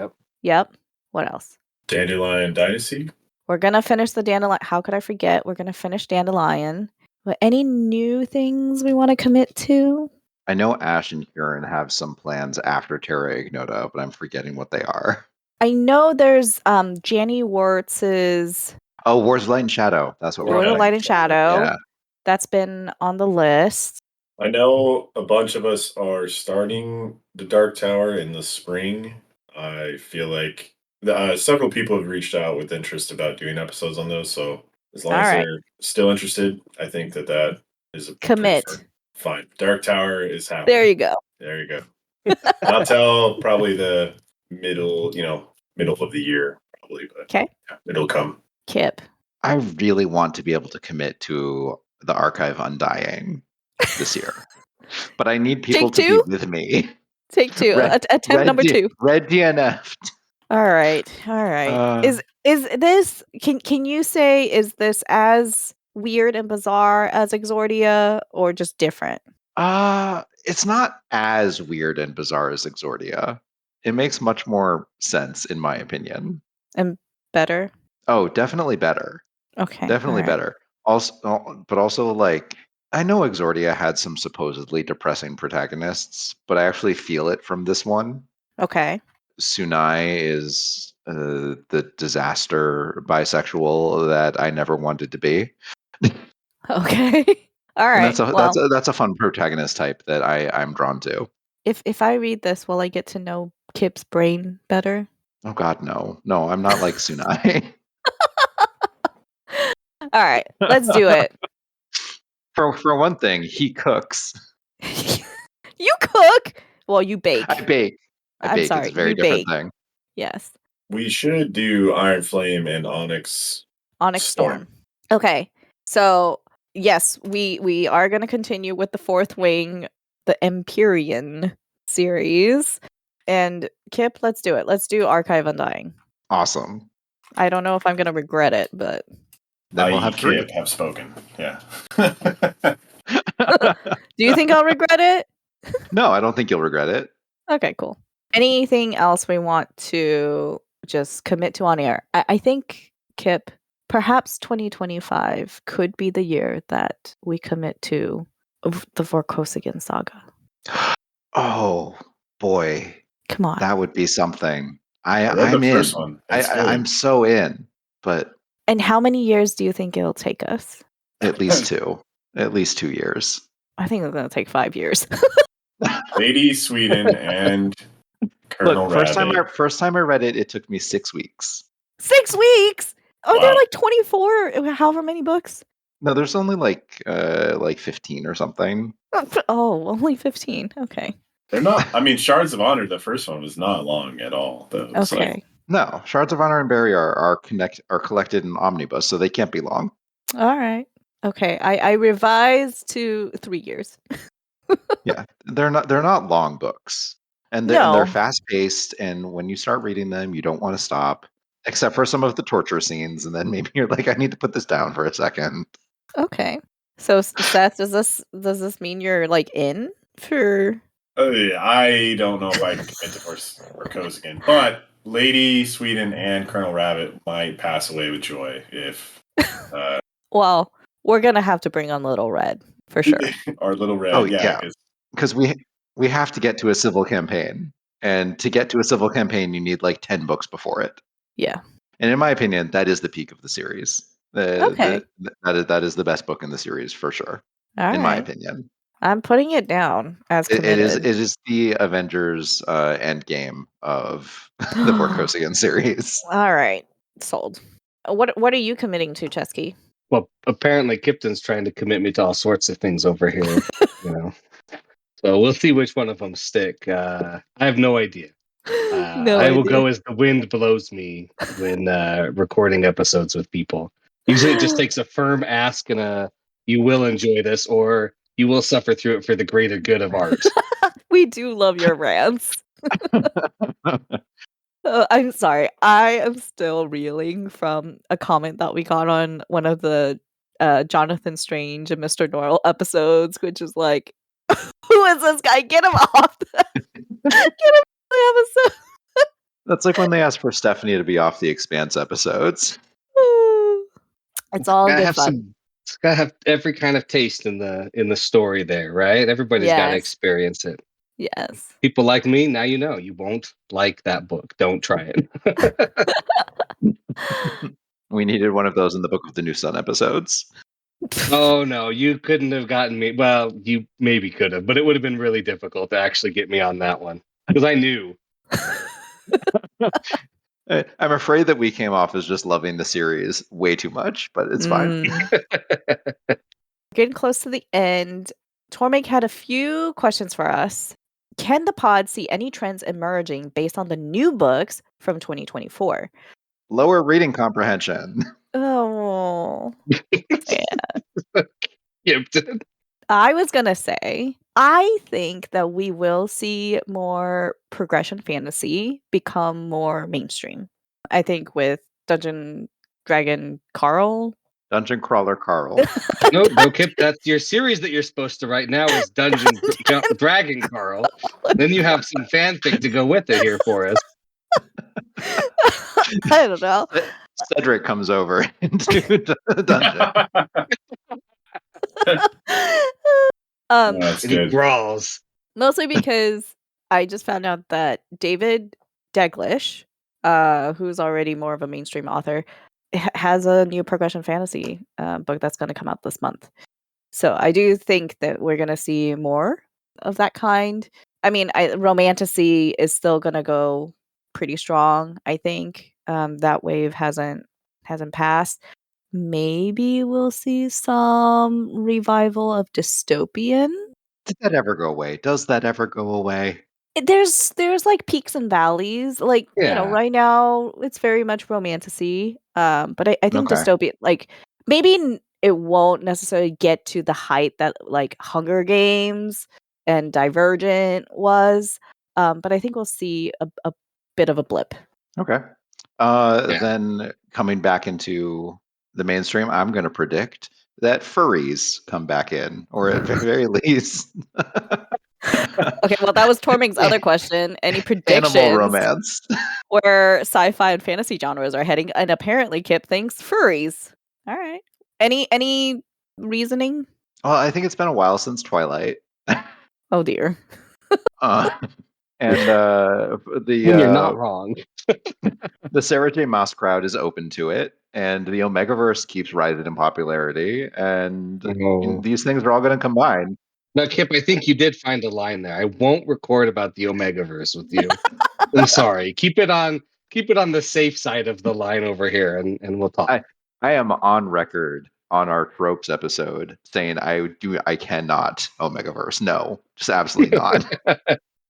Yep. What else? Dandelion Dynasty. We're gonna finish the Dandelion. How could I forget? We're gonna finish Dandelion. But any new things we want to commit to? I know Ash and Kieran have some plans after Terra Ignota, but I'm forgetting what they are. I know there's Janny Warts' Oh, Wars of Light and Shadow. That's what War we're of Light and Shadow. Yeah. That's been on the list. I know a bunch of us are starting the Dark Tower in the spring. I feel like several people have reached out with interest about doing episodes on those. So as long as they're still interested, I think that is a commit. Fine. Dark Tower is happening. There you go. There you go. Not till probably the middle of the year, probably. But okay, yeah, it'll come. Kip. I really want to be able to commit to the Archive Undying this year, but I need people to be with me. Take 2. Attempt number 2. Red DNF. All right. Is this? Can you say, is this as weird and bizarre as Exordia, or just different? It's not as weird and bizarre as Exordia. It makes much more sense, in my opinion. And better? Oh, definitely better. Okay. Definitely better. Also, but also, like, I know Exordia had some supposedly depressing protagonists, but I actually feel it from this one. Okay. Sunai is the disaster bisexual that I never wanted to be. Okay. All right. And that's a fun protagonist type that I'm drawn to. If I read this, will I get to know Kip's brain better? Oh God, no. I'm not like Sunai. All right, let's do it. For one thing, he cooks. You cook? Well, you bake. I bake. I'm sorry, it's a very different thing. Yes. We should do Iron Flame and Onyx Storm. Okay. So, yes, we are going to continue with the Fourth Wing, the Empyrean series. And Kip, let's do it. Let's do Archive Undying. Awesome. I don't know if I'm going to regret it, but then we'll have Kip have spoken. Yeah. Do you think I'll regret it? No, I don't think you'll regret it. Okay, cool. Anything else we want to just commit to on air? I think, Kip, perhaps 2025 could be the year that we commit to the Vorkosigan saga. Oh, boy. Come on. That would be something. I'm in. First one. I'm so in. But and how many years do you think it'll take us? At least 2. At least 2 years. I think it's going to take 5 years. Lady Sweden and Colonel Rabbit. First time I read it, it took me 6 weeks. 6 weeks? Are there like 24, however many books? No, there's only like 15 or something. Oh, only 15. Okay. They're not. I mean, Shards of Honor, the first one, was not long at all, though. Okay. No, Shards of Honor and Barrier are collected in omnibus, so they can't be long. All right. Okay. I revised to 3 years. Yeah, they're not long books, and they're fast paced. And when you start reading them, you don't want to stop, except for some of the torture scenes, and then maybe you're like, I need to put this down for a second. Okay. So, Seth, does this mean you're like in for? I don't know if I can commit to Vorkosigan, but Lady Sweden and Colonel Rabbit might pass away with joy if. Well, we're gonna have to bring on Little Red for sure. Or Little Red. Oh yeah, because we have to get to a civil campaign, and to get to a civil campaign, you need like 10 books before it. Yeah. And in my opinion, that is the peak of the series. That is the best book in the series for sure. In my opinion. I'm putting it down as committed. It is the Avengers Endgame of the Vorkosigan series. All right, sold. What are you committing to, Cesky? Well, apparently Kipton's trying to commit me to all sorts of things over here, So we'll see which one of them stick. I have no idea. I will go as the wind blows me when recording episodes with people. Usually it just takes a firm ask and a you will enjoy this, or you will suffer through it for the greater good of art. We do love your rants. I'm sorry. I am still reeling from a comment that we got on one of the Jonathan Strange and Mr. Norrell episodes, which is like, who is this guy? Get him off. Get him off the episode. That's like when they asked for Stephanie to be off the Expanse episodes. It's all good fun. It's gotta have every kind of taste in the story there, right? Everybody's got to experience it. Yes. People like me, now you know. You won't like that book. Don't try it. We needed one of those in the Book of the New Sun episodes. Oh, no, you couldn't have gotten me. Well, you maybe could have, but it would have been really difficult to actually get me on that one. Because I knew. I'm afraid that we came off as just loving the series way too much, but it's fine. Getting close to the end, Tormig had a few questions for us. Can the pod see any trends emerging based on the new books from 2024? Lower reading comprehension. Oh. Yeah. Gibson. I was going to say, I think that we will see more progression fantasy become more mainstream. I think with Dungeon Crawler Carl. No, Kip, that's your series that you're supposed to write now is Dungeon Dragon Carl. Then you have some fanfic to go with it here for us. I don't know. Cedric comes over into the dungeon. That's And he good. brawls. Mostly because I just found out that David Deglish, who's already more of a mainstream author, has a new progression fantasy book that's going to come out this month. So I do think that we're going to see more of that kind. I mean, romantasy is still going to go pretty strong, I think. That wave hasn't passed. Maybe we'll see some revival of dystopian. Did that ever go away? Does that ever go away? There's like peaks and valleys. Like, right now it's very much romantasy. But I think dystopian, like, maybe it won't necessarily get to the height that like Hunger Games and Divergent was. But I think we'll see a bit of a blip. Okay. Then coming back into the mainstream, I'm going to predict that furries come back in, or at the very least. Okay, well, that was Tormig's other question. Any predictions? Animal romance. Where sci-fi and fantasy genres are heading, and apparently Kip thinks furries. All right. Any reasoning? Well, I think it's been a while since Twilight. Oh dear. You're not wrong. The Sarah J. Maas crowd is open to it, and the Omegaverse keeps rising in popularity, and these things are all going to combine. Now, Kip, I think you did find a line there. I won't record about the Omegaverse with you. I'm sorry. Keep it on the safe side of the line over here, and we'll talk. I am on record on our tropes episode saying I cannot Omegaverse. No, just absolutely not.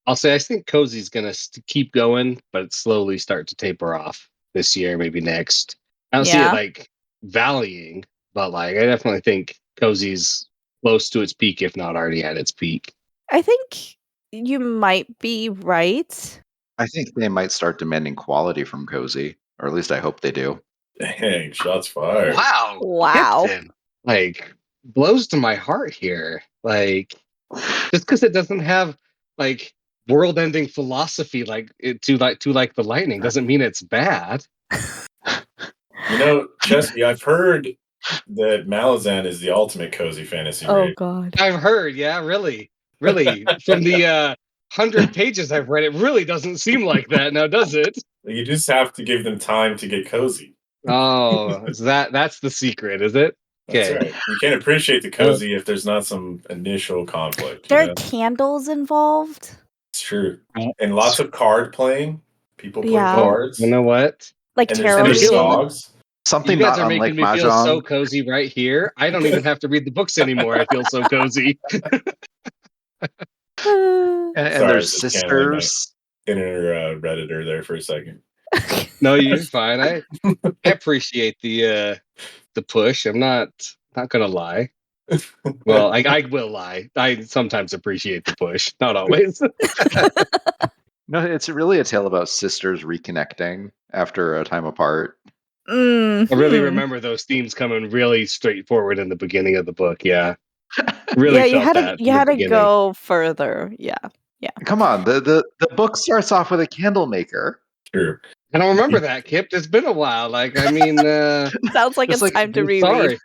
I'll say I think Cozy's going to keep going, but slowly start to taper off this year, maybe next. I don't see it like valleying, but like I definitely think Cozy's close to its peak, if not already at its peak. I think you might be right. I think they might start demanding quality from Cozy, or at least I hope they do. Dang, shots fired. Wow. Captain, like, blows to my heart here. Like, just because it doesn't have like world-ending philosophy like the lightning doesn't mean it's bad. Chesky, I've heard that Malazan is the ultimate cozy fantasy read. Oh god. I've heard, really. From the 100 pages I've read, it really doesn't seem like that now, does it? You just have to give them time to get cozy. Oh, that's the secret, is it? That's right. You can't appreciate the cozy if there's not some initial conflict. There are candles involved. It's true. And lots of card playing. People play cards. You know what? Like tarot dogs. Something you guys not are making me feel Mahjong. so cozy right here. I don't even have to read the books anymore. I feel so cozy. and there's sisters. Inner Redditor there for a second. No, you're fine. I appreciate the push. I'm not gonna lie. Well, I will lie. I sometimes appreciate the push, not always. No, it's really a tale about sisters reconnecting after a time apart. I really remember those themes coming really straightforward in the beginning of the book. Yeah, really. Yeah, you had to go further. Yeah. Come on, the book starts off with a candle maker. True. I don't remember that, Kip. It's been a while. Like, I mean, sounds like it's time to reread. Sorry.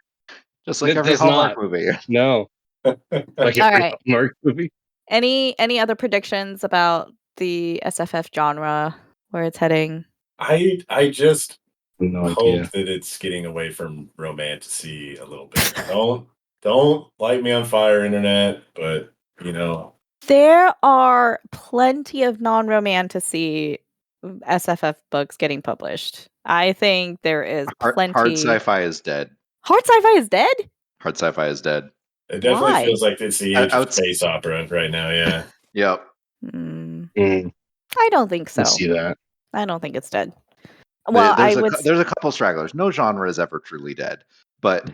Just like every Hallmark movie. No. Like every Hallmark movie. Any other predictions about the SFF genre, where it's heading? I just No hope idea. that it's getting away from romantasy a little bit. Don't light me on fire, internet, but There are plenty of non-romantasy SFF books getting published. I think there is plenty. Hard sci-fi is dead. Hard sci-fi is dead? Hard sci-fi is dead. It definitely Why? feels like it's the age of space opera right now. Yeah. Yep. I don't think so. I see that. I don't think it's dead. Well, there's a couple stragglers. No genre is ever truly dead, but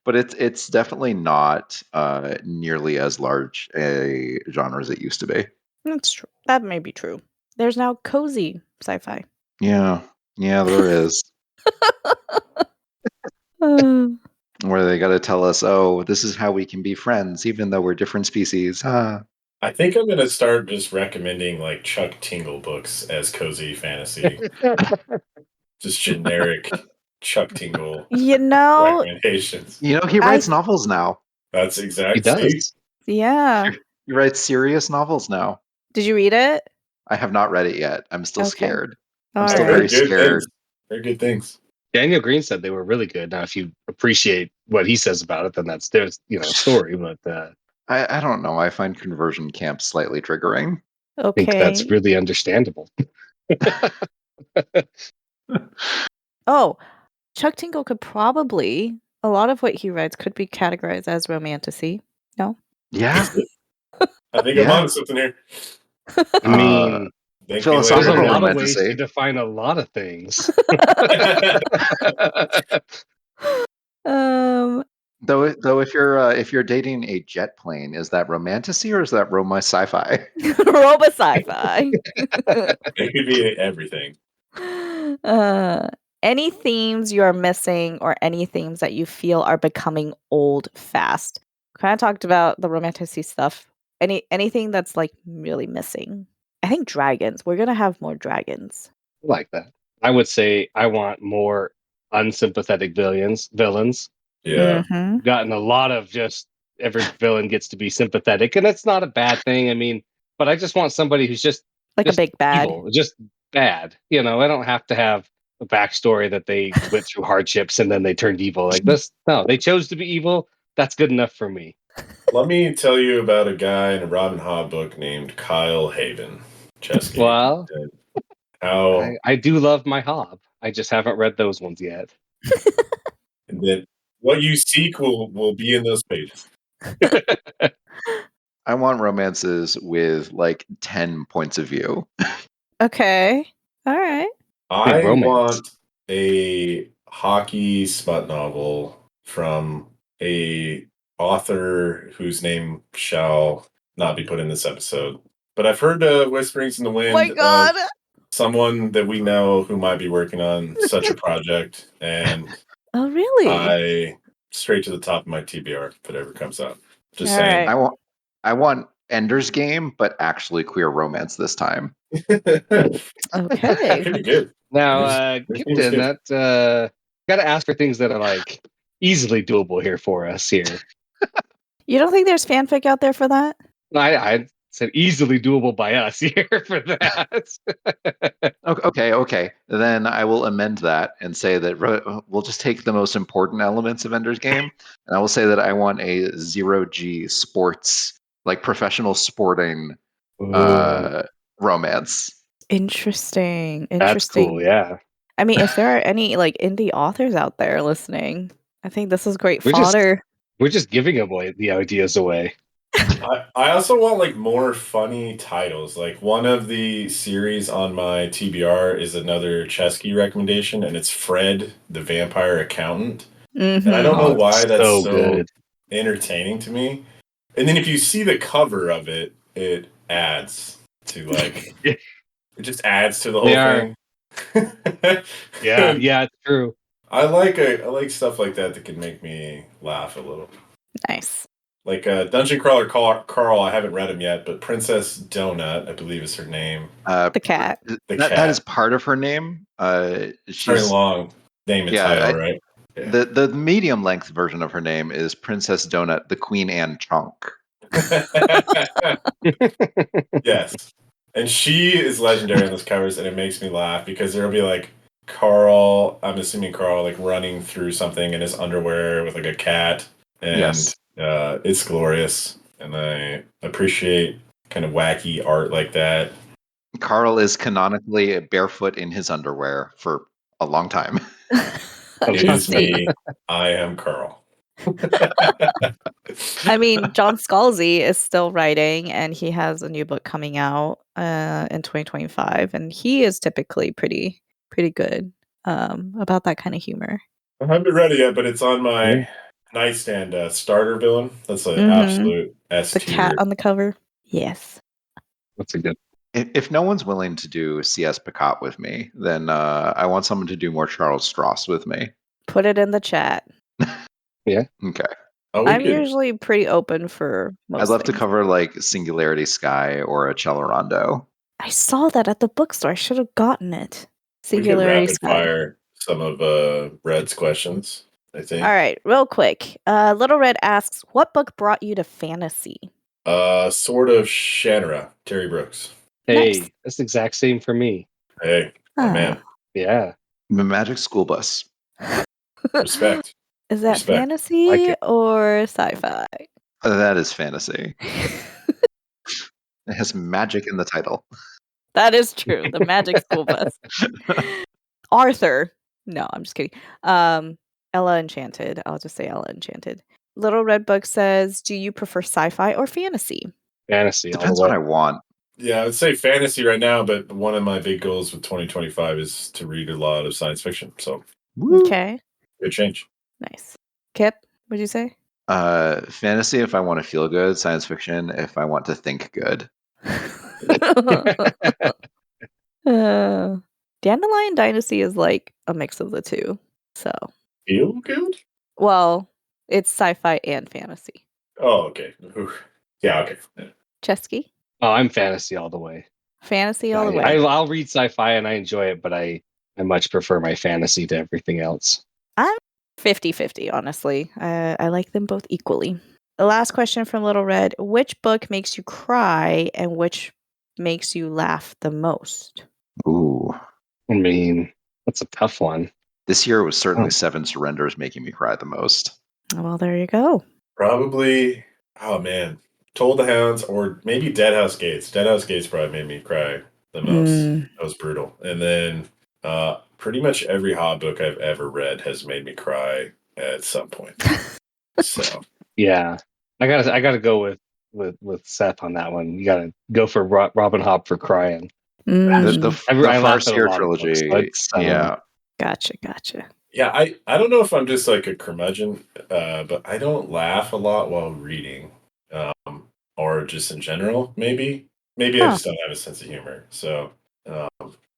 it's definitely not nearly as large a genre as it used to be. That's true. That may be true. There's now cozy sci-fi. Yeah, there is. Where they got to tell us, oh, this is how we can be friends, even though we're different species. I think I'm gonna start just recommending like Chuck Tingle books as cozy fantasy. Just generic Chuck Tingle recommendations. He writes novels now. That's exactly. He does. Yeah. He writes serious novels now. Did you read it? I have not read it yet. I'm still scared. I'm still very scared. Very good things. Daniel Green said they were really good. Now, if you appreciate what he says about it, then that's their story. But I don't know. I find conversion camps slightly triggering. I think that's really understandable. Oh, Chuck Tingle could probably, a lot of what he writes could be categorized as romantasy. No? Yeah. I think I'm on something here. I mean, there's a lot of ways to define a lot of things. Though if you're dating a jet plane, is that romantasy or is that Roma sci-fi? Roma sci-fi. It could be everything. Any themes you are missing or any themes that you feel are becoming old fast? Kind of talked about the romantasy stuff. Anything that's like really missing? I think dragons. We're gonna have more dragons. I like that. I would say I want more unsympathetic villains. Yeah. Mm-hmm. Gotten a lot of just every villain gets to be sympathetic, and that's not a bad thing. I mean, but I just want somebody who's just like a big bad, evil, just bad. I don't have to have a backstory that they went through hardships and then they turned evil. Like this, no, they chose to be evil. That's good enough for me. Let me tell you about a guy in a Robin Hood book named Kyle Haven. Cesky. Well, I do love my Hob. I just haven't read those ones yet. And then what you seek will be in those pages. I want romances with like 10 points of view. Okay. All right. I want a hockey smut novel from a author whose name shall not be put in this episode. But I've heard whisperings in the wind. Oh my God. Of someone that we know who might be working on such a project. And oh, really? I straight to the top of my TBR if it ever comes out. Just All saying. right. I want Ender's Game, but actually queer romance this time. Okay. Could be good. Now, Kipton, that got to ask for things that are like easily doable here for us here. You don't think there's fanfic out there for that? I said easily doable by us here for that. Okay. Then I will amend that and say that we'll just take the most important elements of Ender's Game, and I will say that I want a 0G sports, like professional sporting romance. Interesting. That's cool, yeah. I mean, if there are any like indie authors out there listening, I think this is great fodder. We're just giving away the ideas away. I also want like more funny titles. Like one of the series on my TBR is another Cesky recommendation, and it's Fred the Vampire Accountant. Mm-hmm. And I don't know why that's so good. Entertaining to me. And then if you see the cover of it, it adds to like it just adds to the whole thing. yeah, it's true. I like stuff like that can make me laugh a little. Nice. Like Dungeon Crawler Carl, I haven't read him yet, but Princess Donut, I believe is her name. The cat. That is part of her name. She's very long name and title, right? Yeah. The medium length version of her name is Princess Donut, the Queen Anne Chunk. Yes. And she is legendary on those covers, and it makes me laugh because there'll be like Carl, I'm assuming Carl, like running through something in his underwear with like a cat. And Yes. it's glorious. And I appreciate kind of wacky art like that. Carl is canonically barefoot in his underwear for a long time. It is me. I am Carl. I mean, John Scalzi is still writing, and he has a new book coming out in 2025, and he is typically pretty good about that kind of humor. I haven't read it yet, but it's on my nightstand. Starter villain. That's an absolute S The tier. cat on the cover. Yes. That's a good. If no one's willing to do C.S. Picot with me, then I want someone to do more Charles Stross with me. Put it in the chat. Yeah. Okay. Oh, I'm usually pretty open for most I'd love to things. cover like Singularity Sky or a Celerando. I saw that at the bookstore. I should have gotten it. We could Singularity rapid Sky. fire some of Red's questions, I think. All right, real quick. Little Red asks, what book brought you to fantasy? Sword of Shannara, Terry Brooks. Hey, Nice. that's the exact same for me. Hey, my man. Yeah. The Magic School Bus. Respect. Is that Respect. fantasy Like it. or sci-fi? That is fantasy. It has magic in the title. That is true. The Magic School Bus. Arthur. No, I'm just kidding. Ella Enchanted. I'll just say Ella Enchanted. Little Red Book says, do you prefer sci-fi or fantasy? Fantasy. Depends all what the I way. want. Yeah, I would say fantasy right now, but one of my big goals with 2025 is to read a lot of science fiction. So, Okay. good change. Nice. Kip, what'd you say? Fantasy if I want to feel good. Science fiction if I want to think good. Dandelion Dynasty is like a mix of the two. So, Feel good? well, it's sci-fi and fantasy. Oh, okay. Yeah, okay. Chesky? Oh, I'm fantasy all the way. Fantasy all the Yeah. way. I'll read sci-fi and I enjoy it, but I much prefer my fantasy to everything else. I'm 50-50, honestly. I like them both equally. The last question from Little Red. Which book makes you cry and which makes you laugh the most? Ooh. I mean, that's a tough one. This year was certainly Seven Surrenders making me cry the most. Well, there you go. Probably, oh man, Toll the Hounds or maybe Deadhouse Gates. Deadhouse Gates probably made me cry the most. That was brutal. And then pretty much every Hobbit book I've ever read has made me cry at some point. So yeah, I gotta go with Seth on that one. You gotta go for Robin Hobb for crying. The I laugh at a Farseer lot of books, trilogy. so Gotcha. yeah, I don't know if I'm just like a curmudgeon, but I don't laugh a lot while reading, or just in general. Maybe I just don't have a sense of humor. So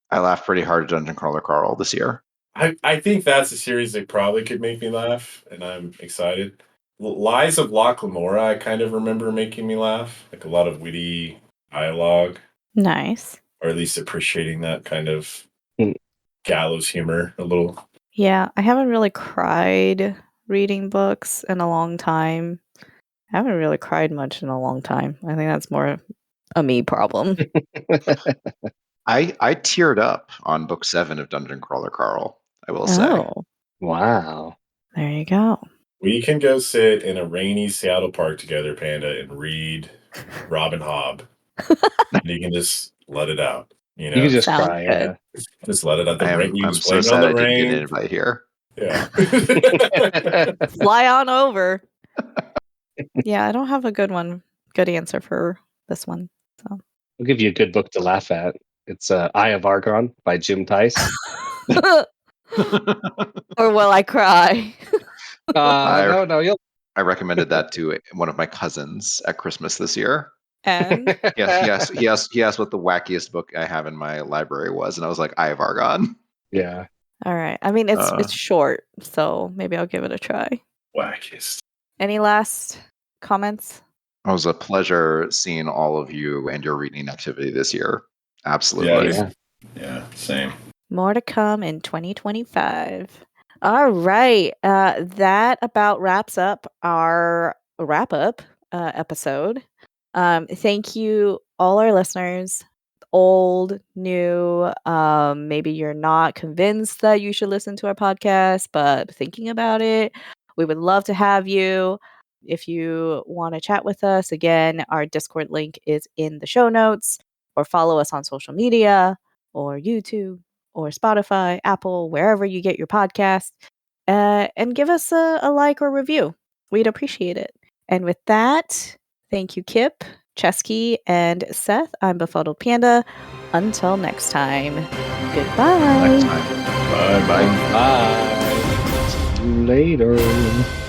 I laughed pretty hard at Dungeon Crawler Carl this year. I think that's a series that probably could make me laugh, and I'm excited. Lies of Loch Lamora, I kind of remember making me laugh, like a lot of witty dialogue. Nice. Or at least appreciating that kind of gallows humor a little. Yeah, I haven't really cried reading books in a long time. I haven't really cried much in a long time. I think that's more a me problem. I teared up on book 7 of Dungeon Crawler Carl, I will say. Oh. Wow. There you go. We can go sit in a rainy Seattle park together, Panda, and read Robin Hobb. And you can just let it out. You know, You can just Sounds cry. good. just let it out. The rain. I'm so sad I didn't get an invite here. Yeah. Fly on over. Yeah, I don't have a good answer for this one. So I'll give you a good book to laugh at. It's Eye of Argon by Jim Tice. Or will I cry? No, I recommended that to one of my cousins at Christmas this year. And yes, he asked what the wackiest book I have in my library was, and I was like, Eye of Argon. Yeah. All right. I mean, it's short, so maybe I'll give it a try. Wackiest. Any last comments? It was a pleasure seeing all of you and your reading activity this year. Absolutely. Yeah, same. More to come in 2025. All right. That about wraps up our wrap up episode. Thank you, all our listeners, old, new. Maybe you're not convinced that you should listen to our podcast, but thinking about it, we would love to have you. If you want to chat with us, again, our Discord link is in the show notes, or follow us on social media, or YouTube, or Spotify, Apple, wherever you get your podcast, and give us a like or review. We'd appreciate it. And with that, thank you, Kip, Cesky, and Seth. I'm BefuddledPanda. Until next time, goodbye. Next time. Bye. Bye. See you later.